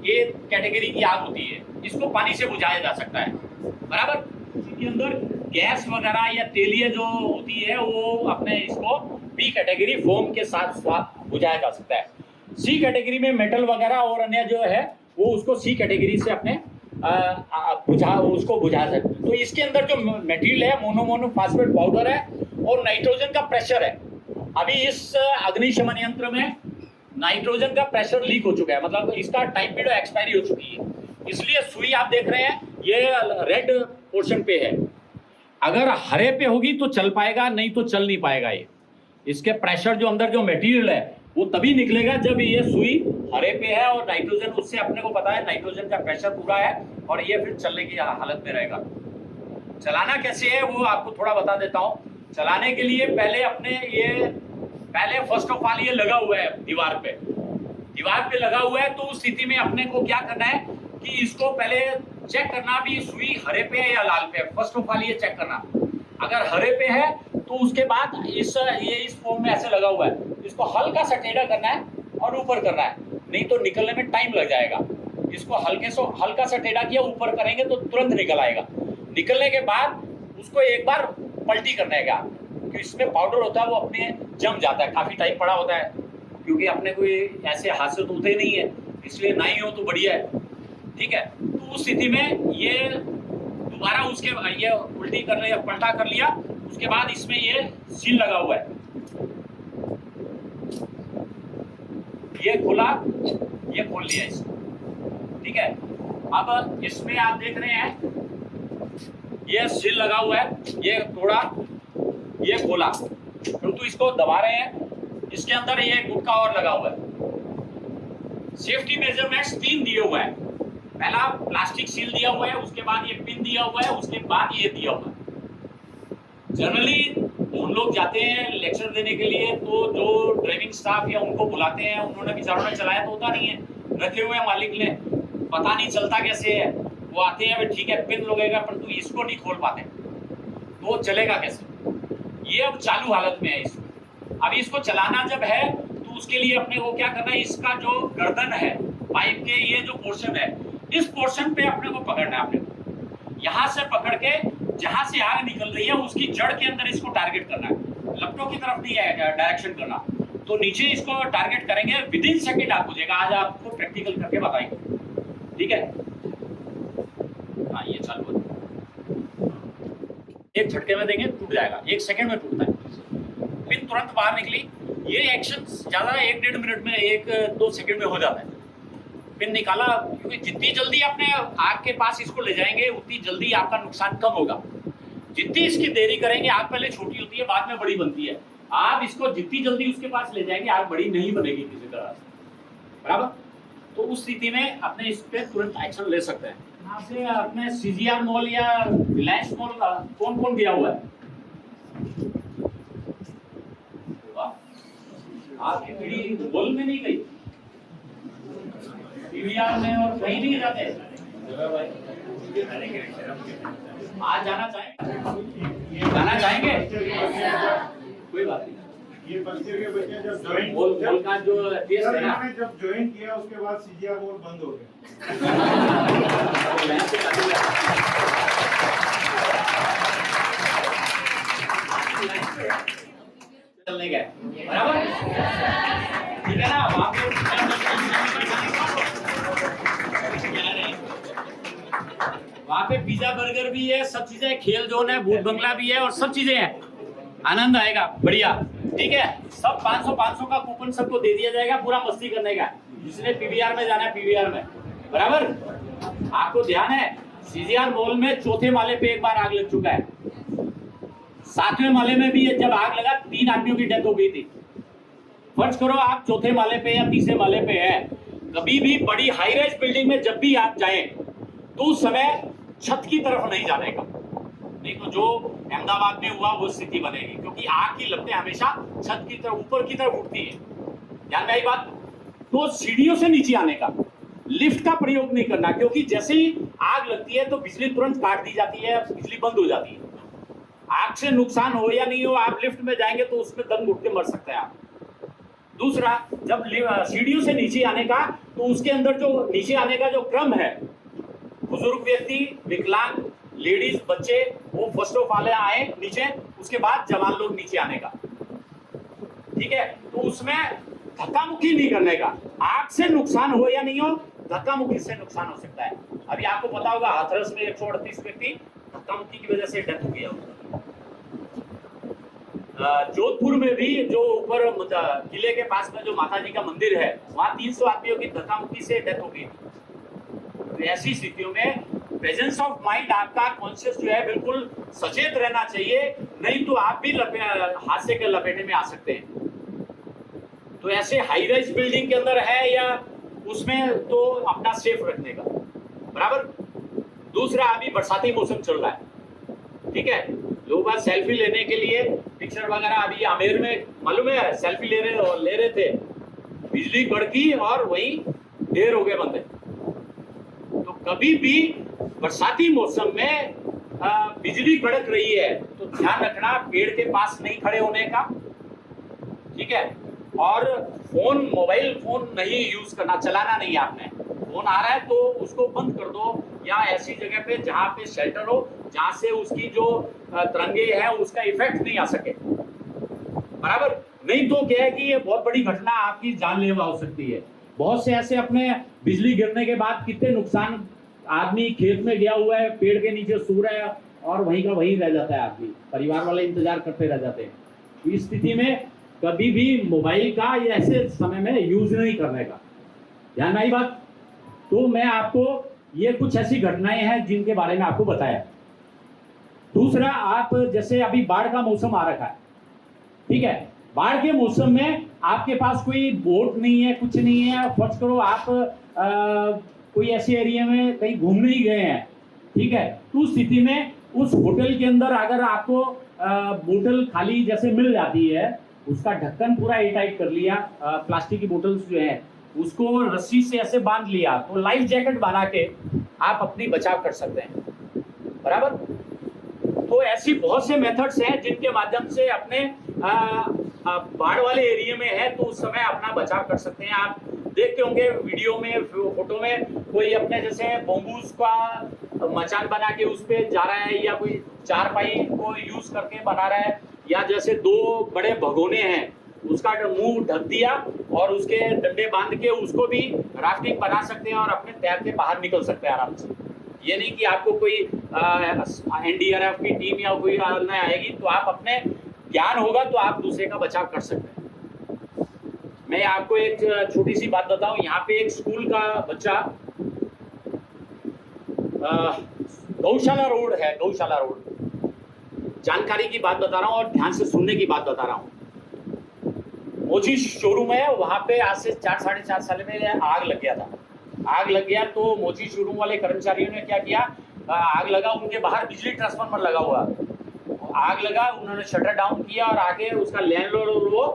ये कैटेगरी की आग होती है, इसको पानी से बुझाया जा सकता है, बराबर। इसके अंदर गैस वगैरह या तेलिए जो होती है वो अपने इसको बी कैटेगरी फोम के साथ बुझाया जा सकता है। सी कैटेगरी में मेटल वगैरह और अन्य जो है वो उसको सी कैटेगरी से अपने उसको बुझा सकते हैं। तो इसके अंदर जो मटेरियल है मोनो फास्फेट पाउडर है और नाइट्रोजन का प्रेशर है। अभी इस अग्निशमन यंत्र में नाइट्रोजन का प्रेशर लीक हो चुका है, मतलब इसका टाइम पीरियड एक्सपायरी हो चुकी है, इसलिए सुई आप देख रहे हैं ये रेड पोर्शन पे है। अगर हरे पे होगी तो चल पाएगा, नहीं तो चल नहीं पाएगा। ये इसके प्रेशर जो अंदर जो मटेरियल है वो तभी निकलेगा जब ये सुई हरे पे है और नाइट्रोजन, उससे अपने को पता है नाइट्रोजन का प्रेशर पूरा है और ये फिर चलने की हालत में रहेगा। चलाना कैसे है वो आपको थोड़ा बता देता हूँ। चलाने के लिए पहले फर्स्ट ऑफ ऑल ये लगा हुआ है दीवार पे लगा हुआ है, तो उस स्थिति में अपने को क्या करना है कि इसको पहले चेक करना भी सुई हरे पे है या लाल पे है। फर्स्ट ऑफ ऑल ये चेक करना, अगर हरे पे है तो उसके बाद इस फॉर्म में ऐसे लगा हुआ है, इसको हल्का सा टेढ़ा करना है और ऊपर करना है, नहीं तो निकलने में टाइम लग जाएगा। इसको हल्का सा टेढ़ा किया, ऊपर करेंगे तो तुरंत निकल आएगा। निकलने के बाद उसको एक बार पलटी करने का, क्योंकि इसमें पाउडर होता है वो अपने जम जाता है, काफी टाइम पड़ा होता है, क्योंकि अपने कोई ऐसे हाथ से धोते नहीं है, इसलिए ना ही हो तो बढ़िया है, ठीक है। तो उस स्थिति में ये दोबारा उसके ये उल्टी कर लिया, पलटा कर लिया, उसके बाद इसमें ये सील लगा हुआ है, ये खुला, ये खोल लिया इसको, ठीक है। अब इसमें आप देख रहे हैं ये सील लगा हुआ है, ये तोड़ा, ये खोला, परंतु इसको दबा रहे हैं, इसके अंदर ये गुटका और लगा हुआ है। सेफ्टी मेजरमेंट्स 3 दिए हुए हैं, पहला प्लास्टिक सील दिया हुआ है, उसके बाद ये पिन दिया हुआ है, उसके बाद ये दिया हुआ है। जनरली हम लोग जाते हैं लेक्चर देने के लिए तो जो ड्राइविंग स्टाफ या उनको बुलाते हैं, उन्होंने बेचारों ने चलाया तो होता नहीं है, रखे हुए मालिक ने, पता नहीं चलता कैसे है, वो आते हैं ठीक है पिन लगेगा, परंतु इसको नहीं खोल पाते, तो चलेगा कैसे। ये अब चालू हालत में है इसमें। अभी इसको चलाना जब है तो उसके लिए अपने को क्या करना है, इसका जो गर्दन है पाइप के, ये जो पोर्शन है, इस पोर्शन पे अपने को पकड़ना है। अपने को यहाँ से पकड़ के जहां से आग निकल रही है उसकी जड़ के अंदर इसको टारगेट करना है, लपटों की तरफ नहीं है डायरेक्शन करना। तो नीचे इसको टारगेट करेंगे, विदिन सेकेंड आप बुझेगा। आज आपको प्रैक्टिकल करके बताएंगे, ठीक है। हाँ ये चालू है, एक झटके में देंगे टूट जाएगा, 1 सेकंड में टूटता है, पिन तुरंत बाहर निकली। ये एक्शन ज्यादा 1-1.5 मिनट में, 1-2 सेकंड में हो जाता है। पिन निकाला, क्योंकि जितनी जल्दी अपने आग के पास इसको ले जाएंगे उतनी जल्दी आपका नुकसान कम होगा। जितनी इसकी देरी करेंगे, आग पहले छोटी होती है बाद में बड़ी बनती है, आप इसको जितनी जल्दी उसके पास ले जाएंगे आग बड़ी नहीं बनेगी किसी तरह से, बराबर। तो उस स्थिति में अपने इस पे तुरंत एक्शन ले सकते हैं। यहाँ से अपने CGR मॉल या रिलायंस मॉल कौन कौन गया हुआ है? आपकी पीढ़ी मॉल में नहीं गई, PVR में और कहीं नहीं जाते। आज जाना चाहेंगे? कोई बात नहीं। ये बच्चे के बच्चे जब ज्वाइन मॉल का जो टेस्ट है ना, जब ज्वाइन किया उसके बाद CGR मॉल बंद हो गया। चलने गए, बराबर, ठीक है ना। वहां पे वहाँ पे पिज्जा बर्गर भी है, सब चीजें, खेल जोन है, भूत बंगला भी है और सब चीजें हैं, आनंद आएगा, बढ़िया, ठीक है। सब 500 का कूपन सबको दे दिया जाएगा, पूरा मस्ती करने का। जिसने PVR में जाना है PVR में, बराबर। आपको ध्यान है CGR मॉल में 4थे माले पे एक बार आग लग चुका है, 7वें माले में भी जब आग लगा 3 आदमियों की डेथ हो गई थी। फर्ज करो आप 4थे माले पे या 3रे माले पे है, कभी भी बड़ी हाई राइज बिल्डिंग में जब भी आप जाएं तो उस समय छत की तरफ नहीं जाने का, नहीं तो जो अहमदाबाद में हुआ वो स्थिति बनेगी, क्योंकि आग की लपटें हमेशा छत की तरफ, ऊपर की तरफ उठती है, ध्यान में आई बात। तो सीढ़ियों से नीचे आने का, लिफ्ट का प्रयोग नहीं करना, क्योंकि जैसे ही आग लगती है तो बिजली तुरंत काट दी जाती है, बिजली बंद हो जाती है। आग से नुकसान हो या नहीं हो, आप लिफ्ट में जाएंगे तो उसमें दम घुट के मर सकते हैं आप। दूसरा, जब सीढ़ियों से नीचे आने का, तो उसके अंदर जो नीचे आने का जो क्रम है, बुजुर्ग व्यक्ति, विकलांग, लेडीज, बच्चे, वो फर्स्ट ऑफ ऑल आए नीचे, उसके बाद जवान लोग नीचे आने का, ठीक है। तो उसमें धक्का मुक्की नहीं करने का, आग से नुकसान हो या नहीं हो, धक्का मुक्की से नुकसान हो सकता है। अभी आपको पता होगा हाथरस में 138 व्यक्ति धक्का मुक्की की वजह से डेथ हो गया। जोधपुर में भी जो ऊपर किले के पास में जो माता जी का मंदिर है, वहाँ 300 आदमियों की धक्का मुक्की से डेथ हो गई। तो ऐसी स्थितियों में प्रेजेंस ऑफ माइंड, आपका कॉन्शियस जो है बिल्कुल सचेत रहना चाहिए, नहीं तो आप भी हादसे के लपेटे में आ सकते हैं। तो ऐसे हाई राइज बिल्डिंग के अंदर है या उसमें, तो अपना सेफ रखने का, बराबर। दूसरा, अभी बरसाती मौसम चल रहा है, ठीक है। लोग आज सेल्फी लेने के लिए पिक्चर वगैरह, अभी आमेर में मालूम है सेल्फी ले रहे थे, बिजली कड़की और वही ढेर हो गए बंदे। तो कभी भी बरसाती मौसम में बिजली कड़क रही है तो ध्यान रखना, पेड़ के पास नहीं खड़े होने का, ठीक है। और मोबाइल फोन नहीं यूज करना, चलाना नहीं आपने। फोन आ रहा है तो उसको बंद कर दो, या ऐसी जगह पे जहाँ पे शेल्टर हो, जहाँ से उसकी जो तरंगे हैं उसका इफेक्ट नहीं आ सके, बराबर। नहीं तो क्या है कि ये बहुत बड़ी घटना आपकी जानलेवा हो सकती है। बहुत से ऐसे अपने बिजली गिरने के बाद कितने नुकसान, आदमी खेत में गया हुआ है, पेड़ के नीचे सो रहा है और वहीं का वहीं रह जाता है आदमी, परिवार वाले इंतजार करते रह जाते हैं। तो इस स्थिति में कभी भी मोबाइल का ये ऐसे समय में यूज नहीं करने का, ध्यान आई बात। तो मैं आपको ये कुछ ऐसी घटनाएं हैं जिनके बारे में आपको बताया। दूसरा, आप जैसे अभी बाढ़ का मौसम आ रखा है, ठीक है, बाढ़ के मौसम में आपके पास कोई बोट नहीं है, कुछ नहीं है, फर्ज करो आप कोई ऐसे एरिया में कहीं घूमने ही गए हैं, ठीक है, तो उस स्थिति में उस होटल के अंदर अगर आपको बोतल खाली जैसे मिल जाती है, उसका ढक्कन पूरा एयरटाइट कर लिया, प्लास्टिक की बोतल्स जो है उसको रस्सी से ऐसे बांध लिया, तो लाइफ जैकेट बना के आप अपनी बचाव कर सकते हैं, बराबर। तो ऐसी बहुत से मेथड्स हैं जिनके माध्यम से अपने बाढ़ वाले एरिया में है तो उस समय अपना बचाव कर सकते हैं। आप देखते होंगे वीडियो में, फोटो में, कोई अपने जैसे बम्बूस का मचान बना के उस पे जा रहा है, या कोई चारपाई को यूज करके बना रहा है, या जैसे दो बड़े भगोने हैं उसका मुंह ढक दिया और उसके डंडे बांध के उसको भी राफ्टिंग बना सकते हैं और अपने तैर के बाहर निकल सकते हैं आराम से। ये नहीं कि आपको कोई एनडीआरएफ की टीम या कोई नहीं आएगी, तो आप अपने ज्ञान होगा तो आप दूसरे का बचाव कर सकते हैं। मैं आपको एक छोटी सी बात बताऊं, यहाँ पे एक स्कूल का बच्चा, गौशाला रोड है, गौशाला रोड, जानकारी की बात बता रहा हूँ और ध्यान से सुनने की बात बता रहा हूँ। मोची शोरूम है, वहाँ पे आज से 4-4.5 साल में आग लग गया था। आग लग गया तो मोची शोरूम वाले कर्मचारियों ने क्या किया, आग लगा, उनके बाहर बिजली ट्रांसफार्मर लगा हुआ, आग लगा, उन्होंने शटर डाउन किया और आगे उसका लैंडलॉर्ड वो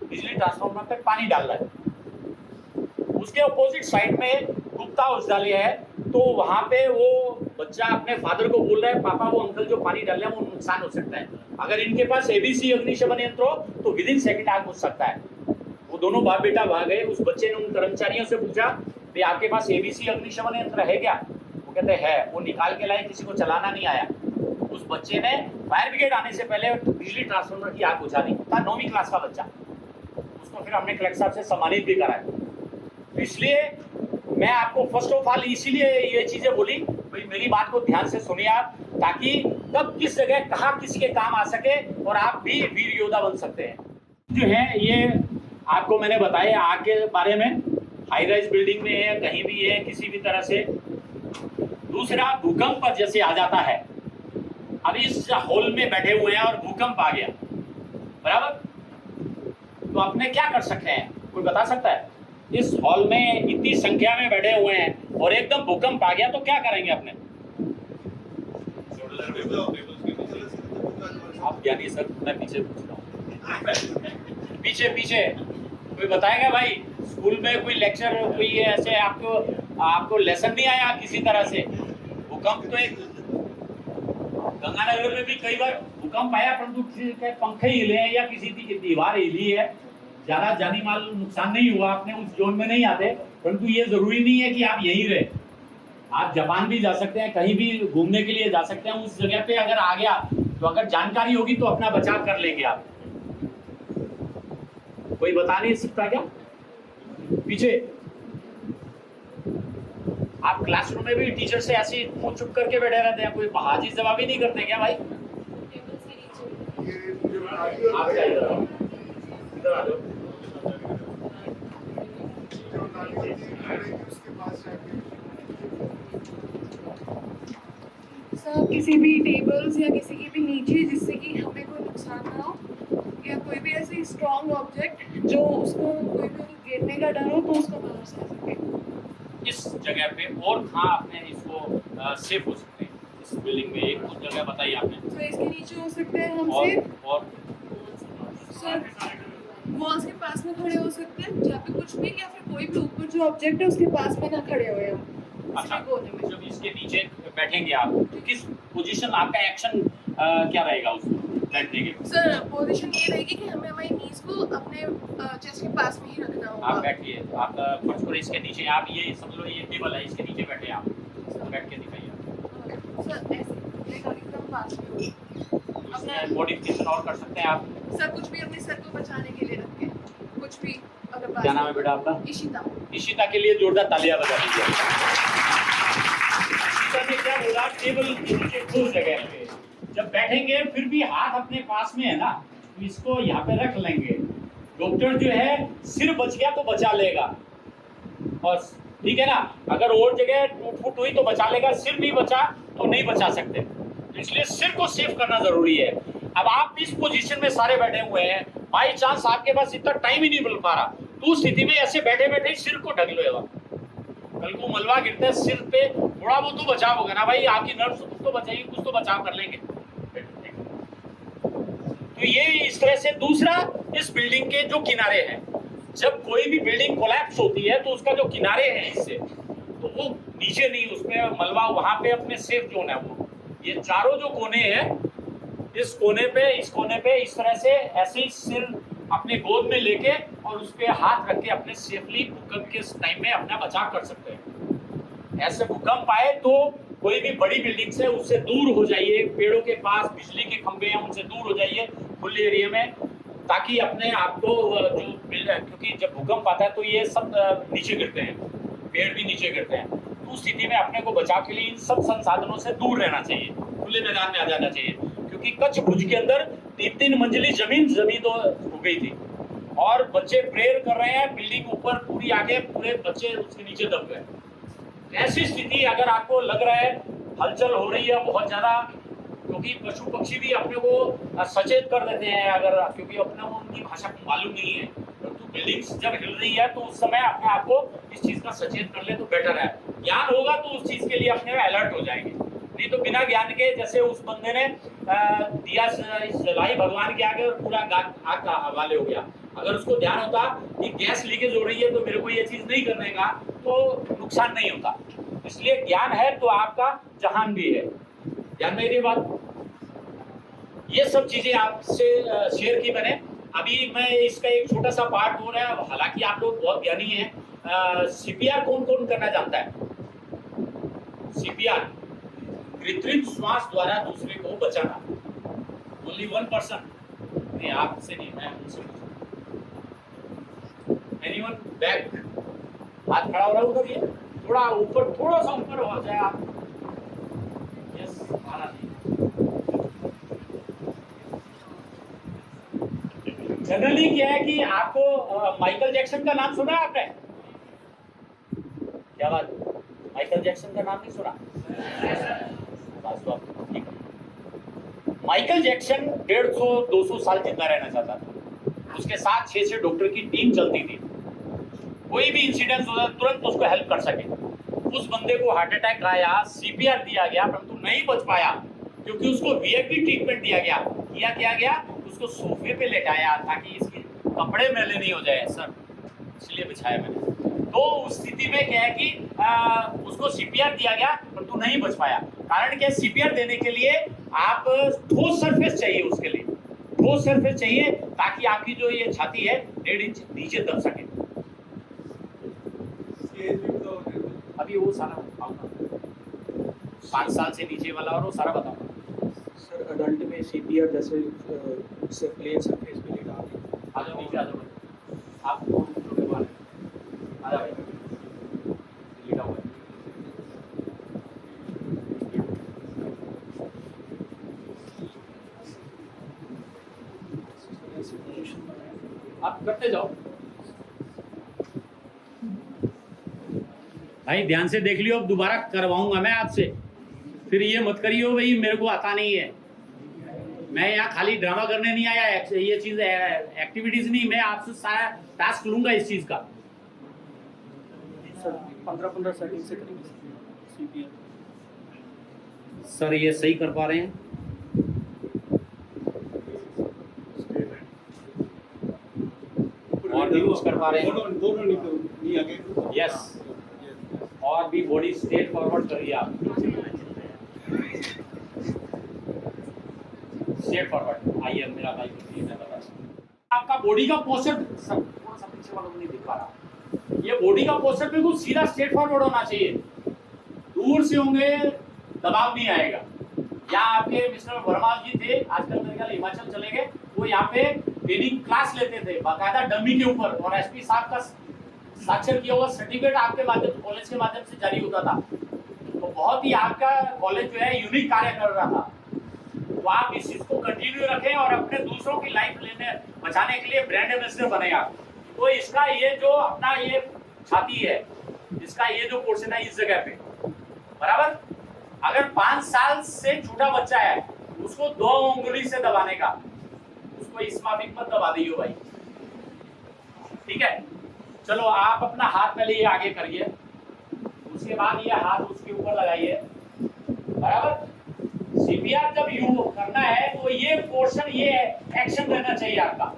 बिजली ट्रांसफार्मर पे पानी डाल रहा है। उसके अपोजिट साइड में गुप्ता औषधालय है, तो वहाँ पे वो बच्चा अपने फादर को बोल रहा है, पापा वो अंकल जो पानी डाल रहे हैं वो नुकसान हो सकता है, अगर इनके पास एबीसी अग्निशमन यंत्र हो तो विदिन सेकंड आग बुझ सकता है। वो दोनों बाप बेटा भाग गए। उस बच्चे ने उन कर्मचारियों से पूछा, भाई आपके पास एबीसी अग्निशमन यंत्र है क्या? वो कहते हैं। वो निकाल के लाए, किसी को चलाना नहीं आया। उस बच्चे ने फायर ब्रिगेड आने से पहले बिजली ट्रांसफार्मर की आग बुझा दी। था 9वीं क्लास का बच्चा, उसको फिर हमने कलेक्टर साहब से सम्मानित भी कराया। इसलिए मैं आपको फर्स्ट ऑफ ऑल इसीलिए ये चीजें बोली, भाई मेरी बात को ध्यान से सुनिए आप, ताकि कब किस जगह कहाँ किसके काम आ सके और आप भी वीर योद्धा बन सकते हैं। जो है ये आपको मैंने बताया आग के बारे में, हाई राइज बिल्डिंग में है, कहीं भी है, किसी भी तरह से। दूसरा, भूकंप जैसे आ जाता है, अब इस हॉल में बैठे हुए हैं और भूकंप आ गया, बराबर, तो अपने क्या कर सकते हैं, कोई बता सकता है? इस हॉल में इतनी संख्या में बैठे हुए हैं और एकदम भूकंप आ गया तो क्या करेंगे अपने? आप ज्ञानी सर, मैं पीछे पूछ रहा हूँ, पीछे कोई बताएगा भाई? स्कूल में कोई लेक्चर, कोई ऐसे आपको लेसन नहीं आया किसी तरह से? भूकंप तो एक गंगानगर में भी कई बार भूकंप आया, परंतु किसी के पंखे हिले हैं या किसी की दीवार हिली है, ज्यादा जानी माल नुकसान नहीं हुआ, अपने उस जोन में नहीं आते। परंतु ये जरूरी नहीं है कि आप यहीं रहे, आप जापान भी जा सकते हैं, कहीं भी घूमने के लिए जा सकते हैं। उस जगह पे अगर आ गया तो अगर जानकारी होगी तो अपना बचाव कर लेंगे आप। कोई बता नहीं सकता क्या? पीछे आप क्लासरूम में भी टीचर से ऐसी मुंह चुप करके बैठे रहते हैं, कोई हाजी जवाबी नहीं करते क्या भाई? आप इधर आ जाओ। सर किसी भी टेबल्स या किसी के भी नीचे, जिससे कि हमें कोई नुकसान ना हो, या कोई भी ऐसी स्ट्रॉन्ग ऑब्जेक्ट जो उसको कोई भी गिरने का डर हो तो उसको बाहर से आ सके। इस जगह पे और कहाँ आपने इसको सेफ हो सकते हैं? इस बिल्डिंग में एक कुछ जगह बताइए आपने। तो इसके नीचे हो सकते हैं हम और सेफ। और सर वॉल्स के पास में खड़े हो सकते हैं जहाँ पे कुछ भी, या फिर कोई भी ऊपर जो ऑब्जेक्ट है उसके पास में ना खड़े हुए हम। अच्छा, कोने में जब इसके नीचे बैठेंगे आप, तो किस पोजीशन, आपका एक्शन क्या रहेगा उसमें बैठने के? सर पोजीशन ये रहेगी कि हमें हमारी नीज को अपने चेस्ट के पास में ही रखना होगा। आप बैठिए, आप फर्स्ट फ्लोर इसके नीचे, आप ये समझ लो ये टेबल है, इसके नीचे बैठे आप, बैठ के दिखाइए। सर ऐसे एकदम पास में उसमें मॉडिफिकेशन और कर सकते हैं आप। सर कुछ भी अपने सर को बचाने के लिए रख के, कुछ भी अगर पास क्या नाम है बेटा आपका? इशिता। इशिता के लिए जोरदार तालियां बजा दीजिए। इशिता ने क्या बोला, टेबल के नीचे ठोस जगह पे जब बैठेंगे फिर भी हाथ अपने पास में है ना, तो इसको यहाँ पे रख लेंगे। डॉक्टर जो है सिर बच गया तो बचा लेगा, और ठीक है ना, अगर और जगह टूट फूट हुई तो बचा लेगा, सिर नहीं बचा तो नहीं बचा सकते। तो इसलिए सिर को सेव करना जरूरी है। अब आप इस पोजीशन में सारे बैठे हुए हैं, बाई चांस आपके पास इतना टाइम ही नहीं मिल पा रहा, तो उस स्थिति में ऐसे बैठे बैठे ही सिर को ढक लो। कल को मलबा गिरता है सिर पे, थोड़ा बहुत तो बचाव होगा ना भाई, आपकी नर्व्स कुछ तो बचाएगी, कुछ तो बचाव कर लेंगे। तो ये इस तरह से। दूसरा, इस बिल्डिंग के जो किनारे हैं, जब कोई भी बिल्डिंग कोलैप्स होती है तो उसका जो किनारे हैं इससे, तो वो नीचे नहीं, उसमें मलबा वहां पे अपने सेफ जोन है वो। ये चारों जो कोने हैं, इस कोने पे, इस कोने पे इस तरह से ऐसे ही सिर अपने गोद में लेके और उस पे हाथ रख के अपने सेफली भूकंप के टाइम में अपना बचाव कर सकते हैं। ऐसे भूकंप आए तो कोई भी बड़ी बिल्डिंग से उससे दूर हो जाइए, पेड़ों के पास, बिजली के खंभे हैं उनसे दूर हो जाइए, खुले एरिया में, ताकि अपने आप को जो क्योंकि जब भूकंप आता है तो ये सब नीचे गिरते हैं, पेड़ भी नीचे गिरते हैं। तो उस स्थिति में अपने को बचाव के लिए इन सब संसाधनों से दूर रहना चाहिए, खुले मैदान में आ जाना चाहिए। क्योंकि कच्छ भुज के अंदर 3-3 मंजिली जमीन तो हो गई थी, और बच्चे प्रेयर कर रहे हैं, बिल्डिंग ऊपर पूरी आके पूरे बच्चे उसके नीचे दब गए। ऐसी स्थिति अगर आपको लग रहा है हलचल हो रही है बहुत ज्यादा, क्योंकि पशु पक्षी भी अपने को सचेत कर देते हैं, अगर क्योंकि अपने को उनकी भाषा मालूम नहीं है, तो बिल्डिंग्स जब हिल रही है तो उस समय अपने आप को इस चीज का सचेत कर ले तो बेटर है। ज्ञान होगा तो उस चीज के लिए अपने अलर्ट हो जाएंगे, नहीं तो बिना ज्ञान के, जैसे उस बंदे ने दिया जलाई भगवान के आगे और पूरा आग का हवाले हो गया। अगर उसको ध्यान होता कि गैस लीकेज हो रही है तो मेरे को ये चीज नहीं करने का, तो नुकसान नहीं होता। इसलिए ज्ञान है तो आपका जहान भी है। ध्यान में ये बात, ये सब चीजें आपसे शेयर की मैंने। अभी मैं इसका एक छोटा सा पार्ट हो रहा है, हालांकि आप लोग बहुत ज्ञानी हैं। सीपीआर कौन कौन करना जानता है? सीपीआर, कृत्रिम श्वास द्वारा दूसरे को बचाना। ओनली 1%। नहीं, आपसे नहीं, मैं उनसे पूछूं। एनीवन बैक, हाथ खड़ा हो रहा है उधर, ये थोड़ा ऊपर, थोड़ा सा ऊपर हो जाए आप। यस, आना नहीं। जनरली क्या है कि आपको माइकल जैक्सन का नाम सुना है आपने? क्या बात, माइकल जैक्सन का नाम नहीं सुना? ठीक है। माइकल जैक्सन 150-200 साल जिंदा रहना चाहता था। उसके साथ 6 से डॉक्टर की टीम चलती थी। कोई भी इंसिडेंट होता तुरंत उसको हेल्प कर सके। उस बंदे को हार्ट अटैक आया, सीपीआर दिया गया, परंतु नहीं बच पाया क्योंकि उसको वीआईपी ट्रीटमेंट दिया गया। क्या गया? उसको सोफे पे लेटाया ताकि इसके कपड़े मैले नहीं हो जाए सर, इसलिए बिछाया मैंने। तो उस स्थिति में क्या है कि उसको सीपीआर दिया गया परंतु नहीं बच पाया। कारण क्या है? सीपीआर देने के लिए आप ठोस सरफेस चाहिए, उसके लिए ठोस सरफेस चाहिए ताकि आपकी जो ये छाती है 1.5 इंच नीचे दब सके। अभी वो सारा 5 साल से नीचे वाला और वो सारा बताऊंगा सर। अडल्ट में सीपीआर जैसे प्लेन सरफेस पे लेटा आ जाओ नीचे, आ जाओ आप आ जाओ लेटा हुआ है। आप करते जाओ भाई, ध्यान से देख लियो, अब दोबारा करवाऊंगा मैं आपसे, फिर ये मत करियो भाई मेरे को आता नहीं है। मैं यहाँ खाली ड्रामा करने नहीं आया, ये चीज एक्टिविटीज नहीं, मैं आपसे सारा टास्क लूंगा इस चीज का। सर 15-15 सेकंड से करेंगे सीपीआर। सर ये सही कर पा रहे हैं? और भी कुछ कर पा रहे हैं? दोनों नहीं आगे। यस, और भी बॉडी स्ट्रेट फॉरवर्ड करिए आप, स्ट्रेट फॉरवर्ड। आइए मेरा भाई, मैं बता आपका बॉडी का पोस्चर थोड़ा सा पीछे वालों को नहीं दिख पा रहा। ये बॉडी का पोस्चर बिल्कुल सीधा स्ट्रेट फॉरवर्ड होना चाहिए। दूर से होंगे दबाव नहीं आएगा। यहाँ आपके मिस्टर वर्मा जी थे, आजकल मेरे ख्याल हिमाचल चले गए, वो यहाँ पे ट्रेनिंग क्लास लेते थे बाकायदा डमी के ऊपर, और एसपी साहब का साक्षर किया हुआ सर्टिफिकेट आपके माध्यम कॉलेज के माध्यम से जारी होता था। तो बहुत ही आपका कॉलेज जो है यूनिक कार्य कर रहा था। तो आप इस चीज को कंटिन्यू रखें और अपने दूसरों की लाइफ बचाने के लिए ब्रांड एम्बेसडर बने आप। तो इसका ये जो अपना ये छाती है, इसका ये जो पोर्शन है इस जगह पे बराबर, अगर 5 साल से छोटा बच्चा है उसको 2 उंगली से दबाने का, उसको इस माफिक मत दबा दियो भाई, ठीक है। चलो आप अपना हाथ पहले ये आगे करिए, उसके बाद ये हाथ उसके ऊपर लगाइए, बराबर। सीपीआर जब यू करना है तो ये पोर्शन, ये एक्शन रहना चाहिए आपका।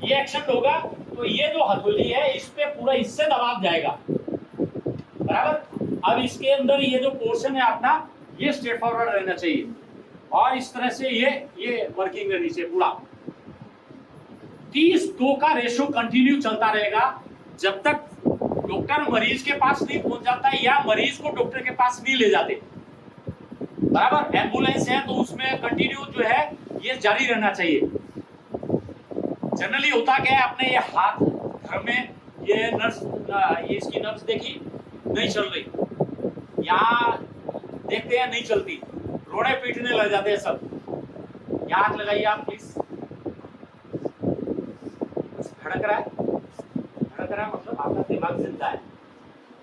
ये एक्शन होगा तो ये जो हथेली है इस पे पूरा इससे दबाव जाएगा, बराबर। अब इसके अंदर ये जो पोर्शन है अपना, ये स्ट्रेट फॉरवर्ड रहना चाहिए और इस तरह से ये वर्किंग रहनी चाहिए पूरा। 30-2 का रेशो कंटिन्यू चलता रहेगा जब तक डॉक्टर मरीज के पास नहीं पहुंच जाता या मरीज को डॉक्टर के पास नहीं ले जाते, बराबर। एम्बुलेंस है तो उसमें कंटिन्यू जो है ये जारी रहना चाहिए। जनरली होता क्या है, अपने ये हाथ घर में ये नर्स, ये इसकी नर्स देखी नहीं चल रही, यहाँ देखते हैं नहीं चलती, रोने पीटने लग जाते हैं सब। यहाँ हाथ लगाइए आप प्लीज। खड़क रहा है, खड़क रहा है मतलब आपका दिमाग जिंदा है,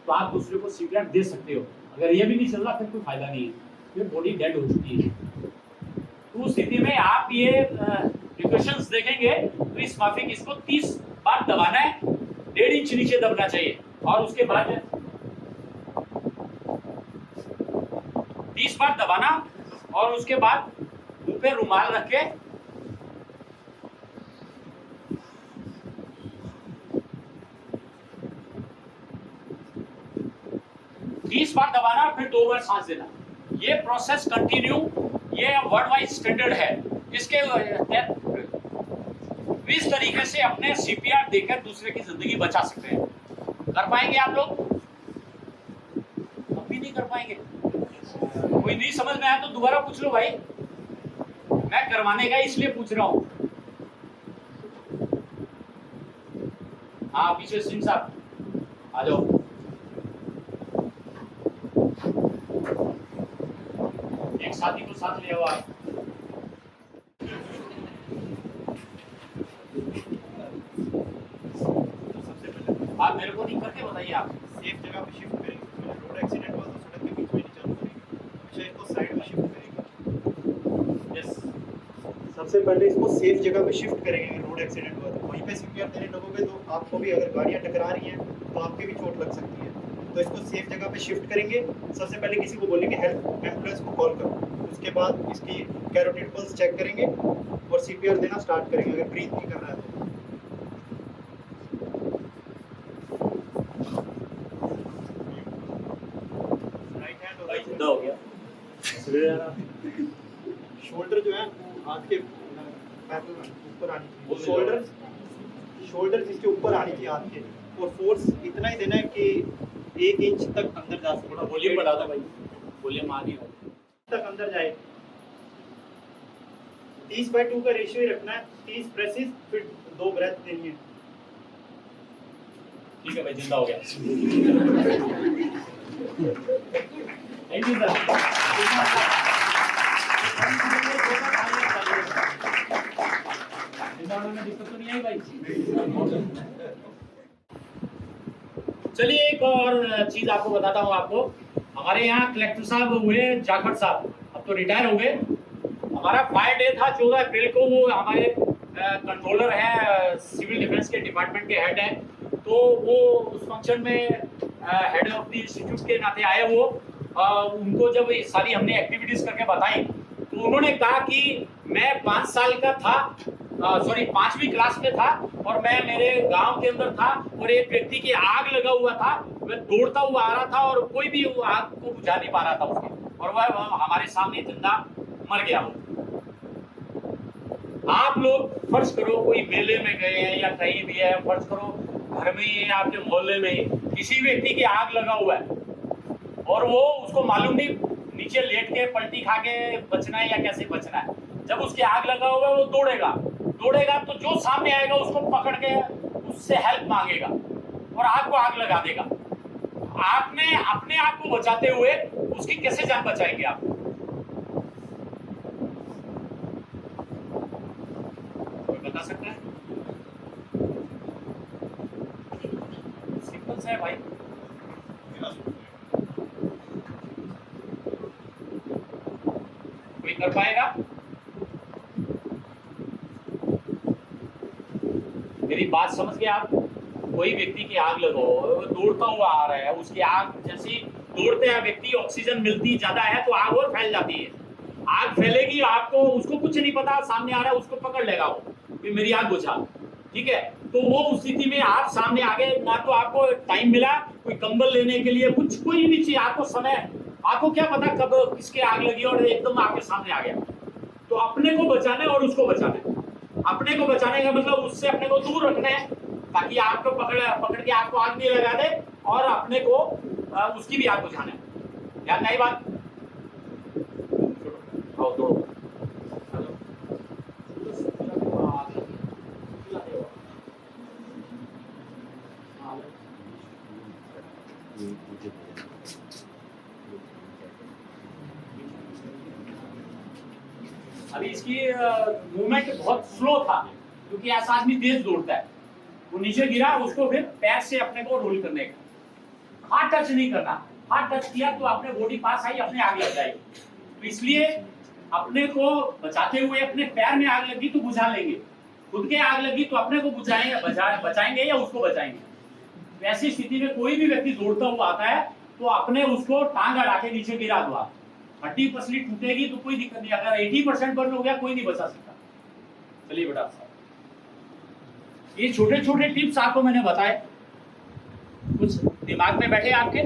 तो आप दूसरे को सीपीआर दे सकते हो। अगर ये भी नहीं चल रहा फिर कोई फायदा नहीं है, फिर बॉडी डेड हो चुकी है। तो उस स्थिति में आप ये प्रिकॉशंस देखेंगे तो इस माफिक इसको 30 बार दबाना है, 1.5 इंच नीचे दबना चाहिए, और उसके बाद 30 बार दबाना, और उसके बाद मुंह पे रुमाल रख के बार दबाना, फिर 2 बार सांस देना। ये प्रोसेस कंटिन्यू, ये वर्ल्ड वाइड स्टैंडर्ड है। इसके इस तरीके से अपने सीपीआर देकर दूसरे की जिंदगी बचा सकते हैं। कर पाएंगे आप लोग? अभी नहीं कर पाएंगे? कोई नहीं समझ में आया तो दोबारा पूछ लो भाई, मैं करवाने का इसलिए पूछ रहा हूं। हाँ पीछे सिंह साहब आ जाओ। एक साथी को साथ ले आओ आप। आप मेरे को नहीं करके बताइए, आप सेफ जगह पे शिफ्ट करेंगे। रोड एक्सीडेंट हुआ तो सड़क के बीच में नहीं चालू करेंगे, हमेशा इसको साइड में शिफ्ट करेंगे। यस, सबसे पहले इसको सेफ जगह पे शिफ्ट करेंगे। अगर रोड एक्सीडेंट हुआ तो वहीं पे सीपीआर देने लगोगे तो आपको भी, अगर गाड़ियां टकरा रही हैं तो आपके भी चोट लग सकती है। तो इसको सेफ जगह पे शिफ्ट करेंगे। सबसे पहले किसी को बोलेंगे हेल्प एम्बुलेंस को कॉल करो, उसके बाद इसकी कैरोटिड पल्स चेक करेंगे और सीपीआर देना स्टार्ट करेंगे अगर ब्रीथ नहीं कर रहा है तो। राइट हैंड भाई जिंदा हो गया। शोल्डर जो है हाथ के ऊपर आनी चाहिए, शोल्डर इसके ऊपर आनी चाहिए हाथ के, और फोर्स इतना ही देना है कि 1 इंच तक अंदर जा सके। थोड़ा वॉल्यूम बढ़ा दो भाई, वॉल्यूम आ गई तक अंदर जाए। 30/2 का रेशियो ही रखना है। 30 प्रेसेस फिर 2 ब्रेथ देनी है। ठीक है भाई, जिंदा हो गया। Thank you sir. जिंदा होने में दिक्कत तो नहीं आई भाई? चलिए एक और चीज आपको बताता हूँ। आपको हमारे यहाँ कलेक्टर साहब हुए जाखड़ साहब, अब तो रिटायर हो गए। हमारा फायर डे था 14 अप्रैल को। वो हमारे कंट्रोलर हैं, सिविल डिफेंस के डिपार्टमेंट के हेड हैं, तो वो उस फंक्शन में हेड ऑफ द इंस्टीट्यूट के नाते आए। वो उनको जब ये सारी हमने एक्टिविटीज करके बताई तो उन्होंने कहा कि मैं 5 साल का था, 5वीं क्लास में था, और मैं मेरे गांव के अंदर था और एक व्यक्ति की आग लगा हुआ था। मैं दौड़ता हुआ आ रहा था और कोई भी वो आग को बुझा नहीं पा रहा था उसके, और वह हमारे सामने जिंदा मर गया। आप लोग फर्ज करो कोई मेले में गए हैं या कहीं भी है, फर्ज करो घर में ही आपके मोहल्ले में ही किसी व्यक्ति की आग लगा हुआ है और वो उसको मालूम नहीं नीचे लेट के पलटी खा के बचना है या कैसे बचना है। जब उसकी आग लगा हुआ है वो दौड़ेगा, दौड़ेगा तो जो सामने आएगा उसको पकड़ के उससे हेल्प मांगेगा और आग को आग लगा देगा। आपने अपने आप को बचाते हुए उसकी कैसे जान बचाएंगे आप? कोई बता सकता है? सिंपल सा है भाई। कोई कर पाएगा? मेरी बात समझ गए आप? कोई व्यक्ति की आग लगाओ, दौड़ता हुआ आ रहा है, उसकी आग जैसी दौड़ते हैं व्यक्ति, ऑक्सीजन मिलती ज्यादा है तो आग और फैल जाती है। आग फैलेगी, आपको उसको कुछ नहीं पता, सामने आ रहा है उसको पकड़ लेगा वो कि मेरी आग बुझा, ठीक है? तो वो उस स्थिति में आप सामने आ गए, ना तो आपको टाइम मिला कोई कंबल लेने के लिए, कुछ कोई नहीं चाहिए आपको समय। आपको क्या पता कब किसके आग लगी और एकदम आपके सामने आ गया। तो अपने को बचाना है और उसको बचाना है। अपने को बचाने का मतलब उससे अपने को दूर रखना है ताकि आपको पकड़ के आपको आग नहीं लगा दे, और अपने को उसकी भी आग बुझाना है। याद नहीं बात? आओ दौड़ो। अभी इसकी मूवमेंट बहुत स्लो था क्योंकि ऐसा आदमी तेज दौड़ता है। वो नीचे गिरा, उसको फिर पैर से अपने को रोल करने का, हाथ टच नहीं करना। हाथ टच किया तो अपने बॉडी पास आई, अपने आग लग जाएगी। तो इसलिए अपने को बचाते हुए अपने पैर में आग लगी तो बुझा लेंगे, खुद के आग लगी तो अपने को बचाएंगे या उसको बचाएंगे। ऐसी स्थिति में कोई भी व्यक्ति दौड़ता हुआ आता है तो अपने उसको टांग अड़ा के नीचे गिरा दो। आप हड्डी पसली टूटेगी तो कोई दिक्कत नहीं, अगर 80% बर्न हो गया कोई नहीं बचा सकता। चलिए बेटा साहब, ये छोटे छोटे टिप्स आपको मैंने बताए, कुछ दिमाग में बैठे आपके।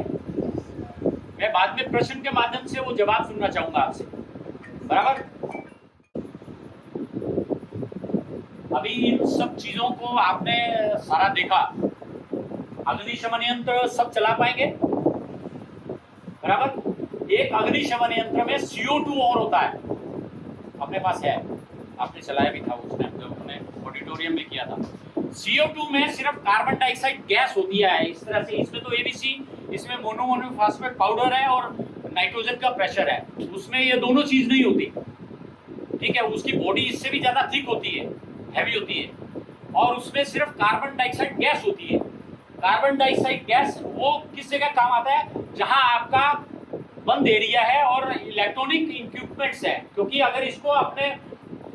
मैं बाद में प्रश्न के माध्यम से वो जवाब सुनना चाहूंगा आपसे, बराबर? अभी इन सब चीजों को आपने सारा देखा, अग्निशमन यंत्र सब चला पाएंगे, बराबर? एक अग्निशमन यंत्र में CO2 और होता है, अपने पास है, आपने चलाया भी था उस टाइम जब हमने ऑडिटोरियम में किया था। CO2 में सिर्फ कार्बन डाइऑक्साइड गैस होती है इस तरह से। इसमें तो ABC, इसमें मोनोमोनोफॉस्फेट पाउडर है और नाइट्रोजन का प्रेशर है। उसमें ये दोनों चीज नहीं होती, ठीक है? उसकी बॉडी इससे भी ज्यादा थिक होती है, हैवी होती है, और उसमें सिर्फ कार्बन डाइऑक्साइड गैस होती है। कार्बन डाइऑक्साइड गैस वो किस जगह काम आता है? जहां आपका बंद एरिया है और इलेक्ट्रॉनिक इक्विपमेंट्स है, क्योंकि अगर इसको अपने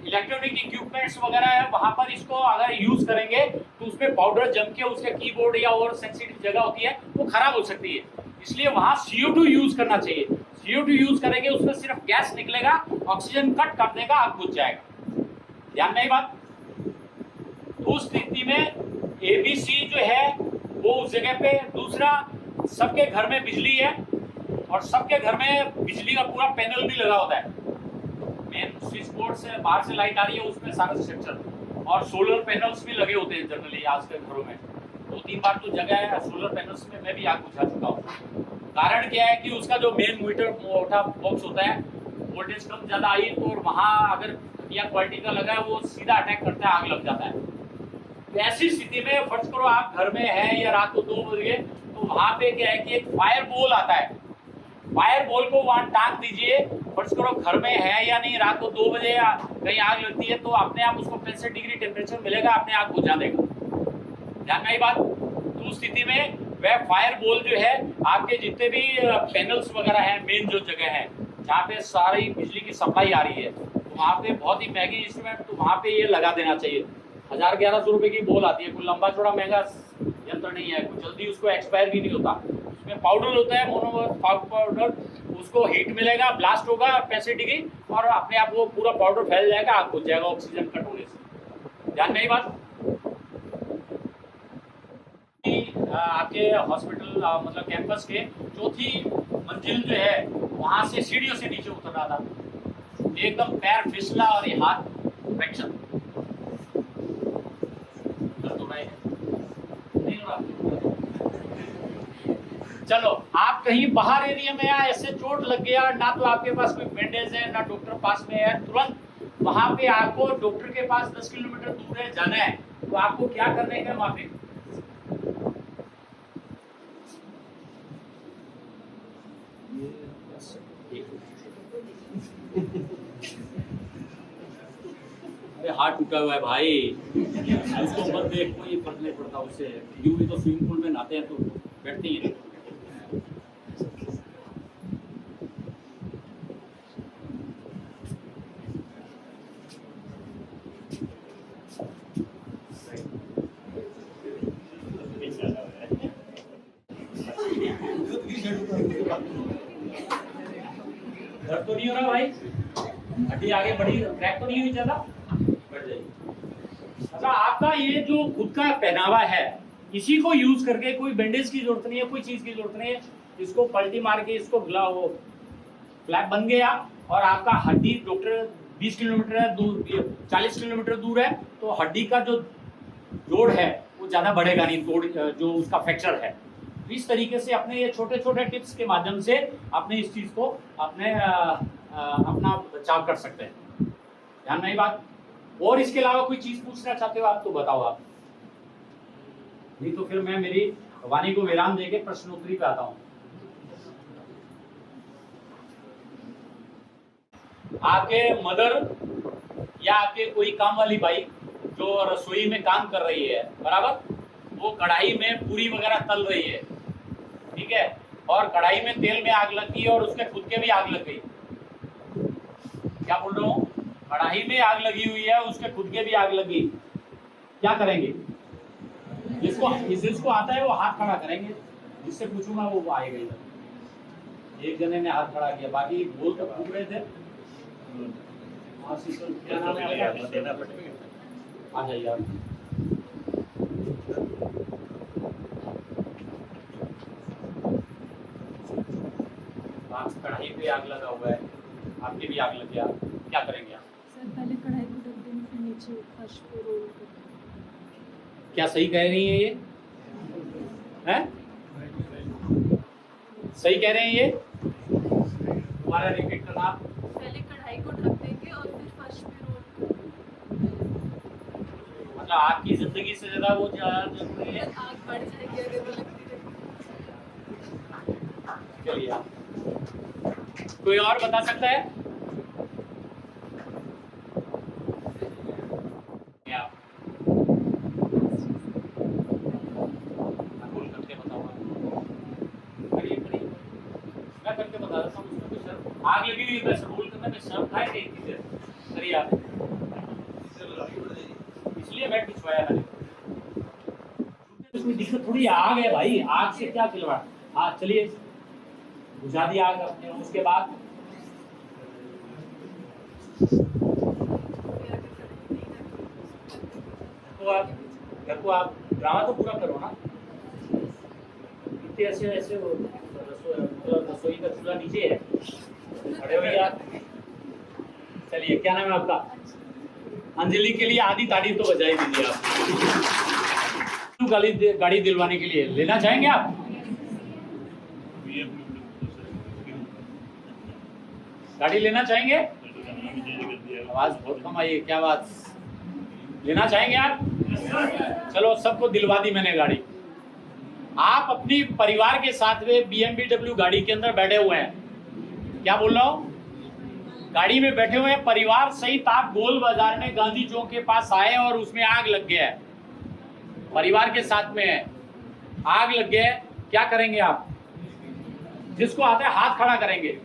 इलेक्ट्रॉनिक इक्विपमेंट्स वगैरह है वहां पर इसको अगर यूज करेंगे तो उसमें पाउडर जम के उसके कीबोर्ड या और सेंसिटिव जगह होती है वो खराब हो सकती है। इसलिए वहां CO2 यूज करना चाहिए। CO2 यूज करेंगे, उसमें सिर्फ गैस निकलेगा, ऑक्सीजन कट कर देगा, आग बुझ जाएगा। ध्यान नहीं बात? तो उस स्थिति में ABC जो है वो उस जगह पे। दूसरा, सबके घर में बिजली है और सबके घर में बिजली का पूरा पैनल भी लगा होता है। मेन स्विच बोर्ड से बाहर से लाइट आ रही है, उसमें सारा स्ट्रक्चर, और सोलर पैनल्स भी लगे होते हैं जनरली आज के घरों में। 2-3 बार तो जगह है सोलर पैनल्स में मैं भी आग बुझा चुका हूँ। कारण क्या है कि उसका जो मेन मीटर मोटा बॉक्स होता है, वोल्टेज कम ज्यादा आई तो वहाँ अगर घटिया क्वालिटी का लगा है वो सीधा अटैक करता है, आग लग जाता है। तो ऐसी स्थिति में फर्ज करो आप घर में हैं या रात को 2 बजे, तो वहाँ पे क्या है कि एक फायर बॉल आता है, फायर बॉल को वहां टांग दीजिए। फर्ज करो घर में है या नहीं, रात को 2 बजे कहीं आग लगती है तो अपने आप उसको 65 डिग्री टेम्परेचर मिलेगा, अपने आप बुझा देगा। ध्यान में आई बात? तो उस स्थिति में वह फायर बॉल जो है आपके जितने भी पैनल्स वगैरह हैं, मेन जो जगह है जहाँ पे सारी बिजली की सप्लाई आ रही है, तो वहाँ पे बहुत ही महंगी इंस्ट्रूमेंट, तो वहाँ पे ये लगा देना चाहिए। 1000-1100 रुपए की बॉल आती है, कोई लंबा चौड़ा महंगा यंत्र नहीं है, कोई जल्दी उसको एक्सपायर भी नहीं होता। उसमें पाउडर होता है, मोनोमोनोफॉस्फेट पाउडर, उसको हीट मिलेगा, ब्लास्ट होगा 65 डिग्री और अपने आप वो पूरा पाउडर फैल जाएगा, आग बुझ जाएगा ऑक्सीजन कट होने से। ध्यान नहीं बात? आपके हॉस्पिटल मतलब कैंपस के 4थी मंजिल जो है वहां से सीढ़ियों से नीचे उतर रहा था, एकदम पैर फिसला और ये हाथ फ्रैक्चर। चलो, आप कहीं बाहर एरिया में या ऐसे चोट लग गया, ना तो आपके पास कोई बैंडेज है ना डॉक्टर पास में है, तुरंत वहां पे आपको डॉक्टर के पास 10 किलोमीटर दूर है जाना है, तो आपको क्या करने का वहां पे? अरे हाथ टूटा हुआ है भाई, उसको मत देख, कोई फर्क नहीं पड़ता उससे। यूं भी तो स्विमिंग पूल में नहाते हैं तो बैठते ही हैं। दर्द तो नहीं हो रहा भाई? हड्डी आगे बढ़ी, क्रैक तो नहीं हुई ज्यादा? बढ़ जाएगी। अच्छा, आपका ये जो खुद का पहनावा है, इसी को यूज करके कोई बैंडेज की जरूरत नहीं है, कोई चीज की जरूरत नहीं है। इसको पलटी मार के इसको वो फ्लैप बन गया और आपका हड्डी डॉक्टर 20 किलोमीटर दूर, 40 किलोमीटर दूर है, तो हड्डी का जो जोड़ है वो ज्यादा बढ़ेगा नहीं, तोड़ जो उसका फ्रैक्चर है। इस तरीके से अपने ये छोटे छोटे टिप्स के माध्यम से अपने इस चीज को अपने अपना बचाव कर सकते हैं। ध्यान में ये बात। और इसके अलावा कोई चीज पूछना चाहते हो आप तो बताओ आप, नहीं तो फिर मैं मेरी वाणी को विराम देके प्रश्नोत्तरी पे आता हूँ। आपके मदर या आपके कोई काम वाली बाई जो रसोई में काम कर रही है, बराबर, वो कढ़ाई में पूरी वगैरह तल रही है, ठीक है, और कढ़ाई में तेल में आग लग गई और उसके खुद के भी आग लग गई। क्या बोल रहा हूँ? कढ़ाई में आग लगी हुई है, उसके खुद के भी आग लगी, क्या करेंगे? जिसको आता है वो हाथ खड़ा करेंगे, जिससे पूछूंगा वो आएगा इधर। एक जने ने हाथ खड़ा किया, बाकी बोल तो फूक रहे थे। क्या नाम है आपका? आ जाइए आप। कढ़ाई पे आग लगा हुआ है, आपके भी आग लग गया, क्या करेंगे आप? सर पहले कढ़ाई को ढक देंगे, फिर नीचे फर्श पे रोल कर। क्या सही कह रही है ये? हैं? सही कह रहे हैं ये? दोबारा रिपीट करना आप। पहले कढ़ाई को ढक देंगे और फिर फर्श पे रोल कर। मतलब आपकी जिंदगी से ज्यादा वो जरूरी है। आग बढ़ जाएगी अगर वो लगती रही। चलिए आप। कोई और बता सकता है? आप बोल करके बताओ। करिए करिए, मैं करके बता देता हूँ। उसमें तो शर्म आग लगी हुई है, रोल करने में शर्म खाए थे इतनी देर। करिए आप। इसलिए बैठ बिछवाया मैंने। इसमें दिक्कत थोड़ी आग है भाई, आग से क्या खिलवाड़। हाँ चलिए, बुझा दिया आग अपने। उसके बाद तो आप ड्रामा तो पूरा करो ना। इतने ऐसे ऐसे रसोई का चूल्हा नीचे है, खड़े हो यार। चलिए, क्या नाम है आपका? अंजलि के लिए आधी ताड़ी तो बजाई दीजिए आप। गाड़ी दिलवाने के लिए लेना चाहेंगे आप? गाड़ी लेना चाहेंगे? आवाज बहुत कम आई है, क्या बात? लेना चाहेंगे आप? चलो, सबको दिलवा दी मैंने गाड़ी। आप अपनी परिवार के साथ में BMW गाड़ी के अंदर बैठे हुए हैं। क्या बोल रहा हूँ? गाड़ी में बैठे हुए हैं परिवार सहित। आप गोल बाजार में गांधी चौक के पास आए और उसमें आग लग गया है, परिवार के साथ में है, आग लग गया है। क्या करेंगे आप? जिसको आता है हाथ खड़ा करेंगे।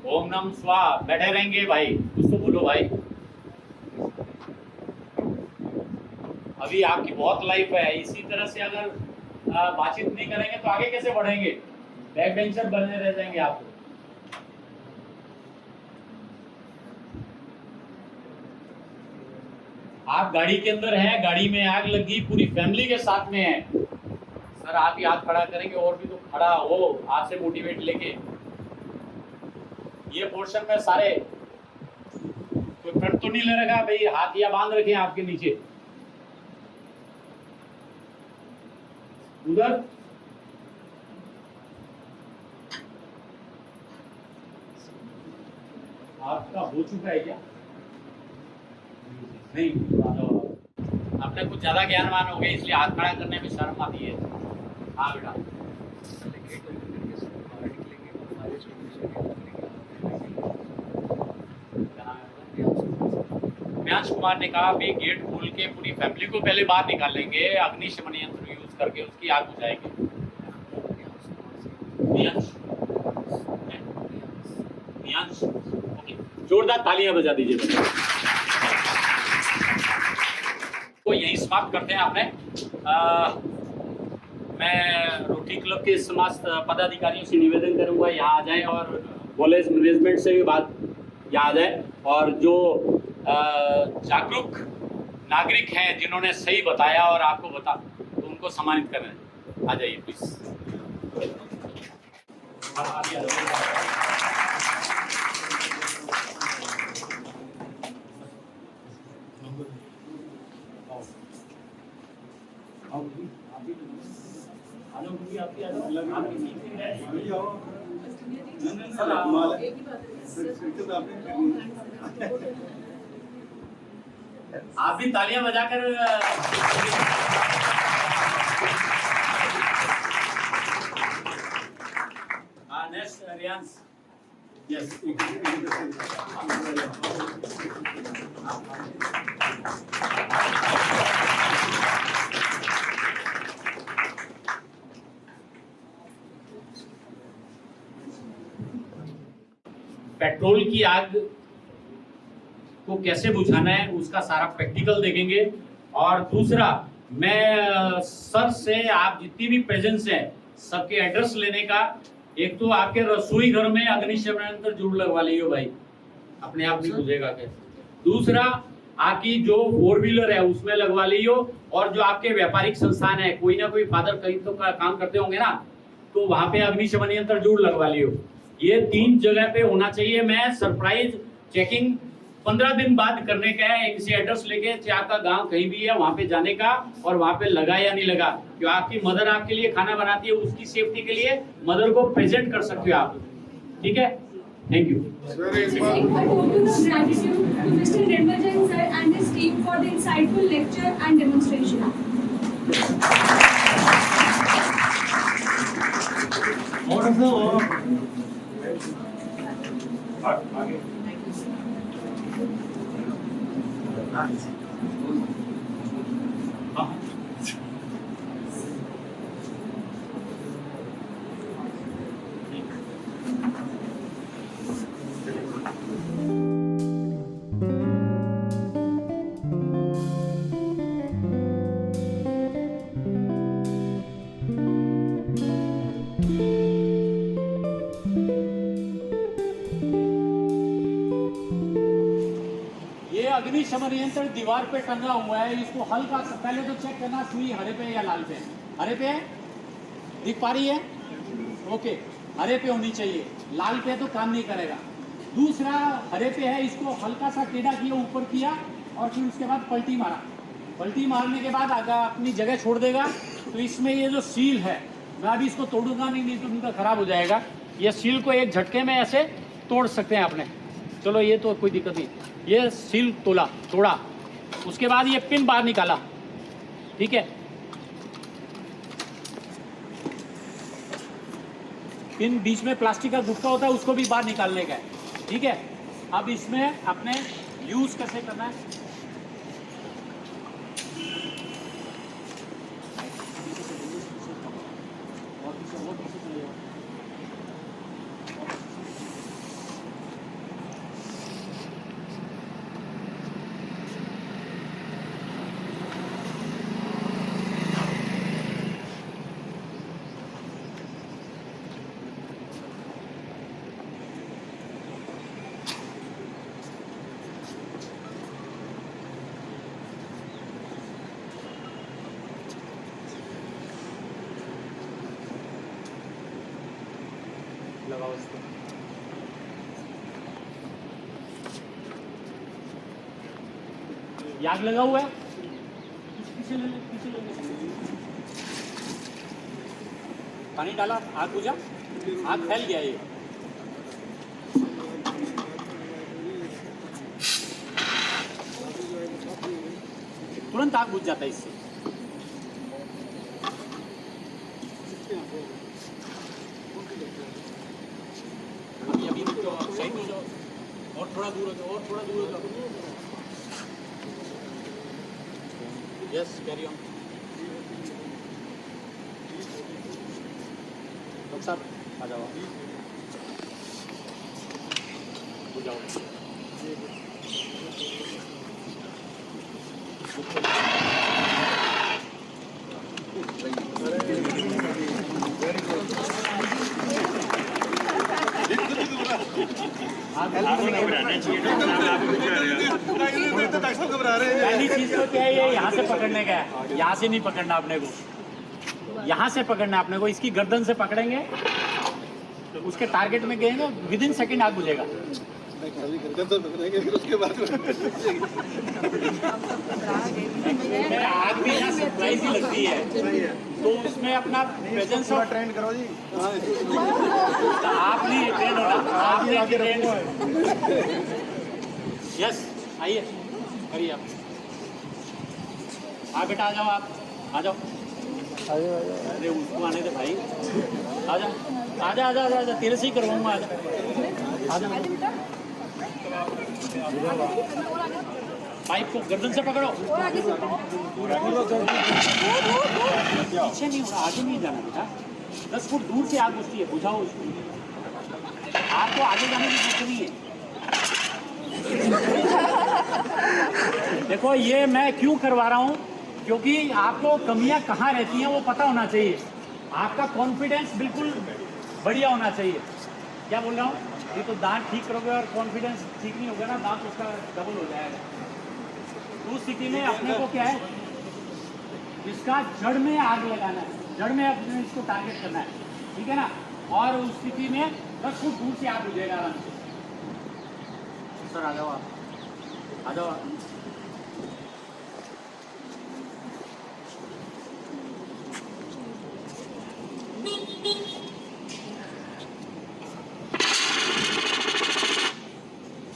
ओम नमः स्वाहा। बैठे रहेंगे भाई, कुछ तो बोलो भाई। अभी आपकी बहुत लाइफ है, इसी तरह से अगर बातचीत नहीं करेंगे तो आगे कैसे बढ़ेंगे? बैक बेंचर बने रह जाएंगे आप। आप गाड़ी के अंदर हैं, गाड़ी में आग लगी, पूरी फैमिली के साथ में है। सर आप ही हाथ खड़ा करेंगे, और भी तो खड़ा हो हाथ से मोटिवेट लेके। ये पोर्शन में सारे कोई फ्रंट तो नहीं ले रखा भाई, हाथ या बांध रखे हैं आपके नीचे। उधर आपका हो चुका है क्या? नहीं, तो आपने कुछ ज्यादा ज्ञानवान हो गए इसलिए हाथ खड़ा करने में शर्म आती है। हाँ बेटा, म्यांश कुमार ने कहा भी गेट खोल के पूरी फैमिली को पहले बाहर निकालेंगे, अग्निशमन यंत्र यूज करके उसकी आग बुझाएंगे। म्यांश, ओके, जोरदार तालियां बजा दीजिए बेटा। तो यही समाप्त करते हैं आपने। मैं रोटरी क्लब के समस्त पदाधिकारियों से निवेदन करूंगा यहाँ आ जाएं और कॉलेज मैनेजमेंट से भी बात यहाँ आ जाए, और जो जागरूक नागरिक हैं जिन्होंने सही बताया और आपको बता, तो उनको सम्मानित करें। आ जाइए प्लीज। आप भी तालियां बजाकर नेक्स्ट रियांस। यस, पेट्रोल की आग को कैसे बुझाना है उसका सारा प्रैक्टिकल देखेंगे। और दूसरा, मैं सर से आप जितनी भी प्रेजेंस है सबके एड्रेस लेने का। एक तो आपके रसोई घर में अग्निशमन यंत्र जरूर लगवा लियो भाई, अपने आप नहीं बुझेगा के। दूसरा, आपकी जो 4 व्हीलर है उसमें लगवा लियो, और जो आपके व्यापारिक संस्थान है, कोई ना कोई फादर कहीं तो काम करते होंगे ना, तो वहां पे अग्निशमन यंत्र जरूर लगवा लियो। ये 3 जगह पे होना चाहिए। मैं सरप्राइज चेकिंग 15 दिन बाद करने का है, इनसे एड्रेस लेके, चाहे आपका गांव कहीं भी है वहां पे जाने का, और वहां पे लगा या नहीं लगा। जो आपकी मदर आपके लिए खाना बनाती है उसकी सेफ्टी के लिए मदर को प्रेजेंट कर सकते हो आप। ठीक है, thank you. Extending a token of gratitude to Mr. Nirmal Jain sir and his team for the insightful lecture and demonstration. ये अग्निशमन यंत्र दीवार पे टंगा हुआ है, इसको हल्का सा पहले तो चेक करना सुई हरे पे या लाल पे। हरे पे है, दिख पा रही है? ओके, हरे पे होनी चाहिए, लाल पे तो काम नहीं करेगा। दूसरा, हरे पे है, इसको हल्का सा टेढ़ा किया, ऊपर किया, और फिर उसके बाद पलटी मारा। पलटी मारने के बाद आगे अपनी जगह छोड़ देगा। तो इसमें ये जो सील है, मैं अभी इसको तोड़ूंगा नहीं तो उनका खराब हो जाएगा। ये सील को एक झटके में ऐसे तोड़ सकते हैं आपने। चलो, ये तो कोई दिक्कत नहीं। ये सील तोड़ा, उसके बाद ये पिन बाहर निकाला। ठीक है, पिन बीच में प्लास्टिक का गुटका होता है, उसको भी बाहर निकालने का है। ठीक है, अब इसमें अपने यूज कैसे करना है, लगाओ इसको। ये आग लगा हुआ है, पीछे ले ले। पानी डाला, आग बुझा, आग फैल गया। ये तुरंत आग बुझ जाता है इससे। अभी रुक जाओ, साइड हो जाओ, और थोड़ा दूर हो जाओ, और थोड़ा दूर हो जाओ। Yes, carry on. डॉक्टर साहब आ जाओ, हो जाओ। पहली चीज तो क्या है, ये यहाँ से पकड़ने का है, यहाँ से नहीं पकड़ना अपने को, यहाँ से पकड़ना अपने को, इसकी गर्दन से पकड़ेंगे, उसके टारगेट में गएंगे, विद इन सेकेंड आग बुझेगा। आग भी यहाँ सरप्राइज ही लगती है, तो उसमें अपना प्रेजेंस ऑफ ट्रेंड करो जी। आप नहीं ट्रेन होना, आप नहीं ट्रेन। यस, आइए करिए आप। हाँ बेटा आ जाओ, आप आ जाओ। अरे उसको आने दे भाई, आ जा आ जा आ जा आ जा, तेरे से ही करवाऊंगा, आ जा आ जा। पाइप को गर्दन से पकड़ो, पीछे नहीं होना, आगे नहीं जाना बेटा, 10 फुट दूर से आग बुझती है, बुझाओ उसको, आपको आगे जाने की जरूरत नहीं है। देखो ये मैं क्यों करवा रहा हूँ, क्योंकि आपको कमियां कहाँ रहती हैं वो पता होना चाहिए, आपका कॉन्फिडेंस बिल्कुल बढ़िया होना चाहिए। क्या बोल रहा हूँ, ये तो दांत ठीक करोगे और कॉन्फिडेंस ठीक नहीं होगा ना, दांत उसका डबल हो जाएगा। तो उस स्थिति में अपने को क्या है, इसका जड़ में आग लगाना है, जड़ में अपने इसको टारगेट करना है, ठीक है ना। और उस स्थिति में 10 फुट दूर से आग बुझेगा आराम से। सर आ जाओ, आप आ जाओ।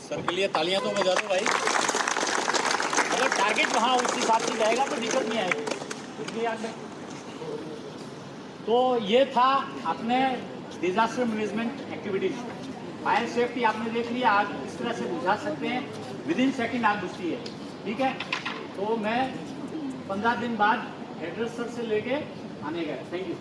सर के लिए तालियां तो बजा दो भाई। अगर टारगेट वहाँ उस हिसाब से जाएगा तो दिक्कत नहीं आएगी, इसलिए याद रखें। तो ये था अपने disaster management activities. Fire safety आपने देख लिया, आग इस तरह से बुझा सकते हैं, विद इन सेकेंड आग बुझती है, ठीक है। तो मैं 15 दिन बाद एड्रेस सर से लेके आने गया। Thank you.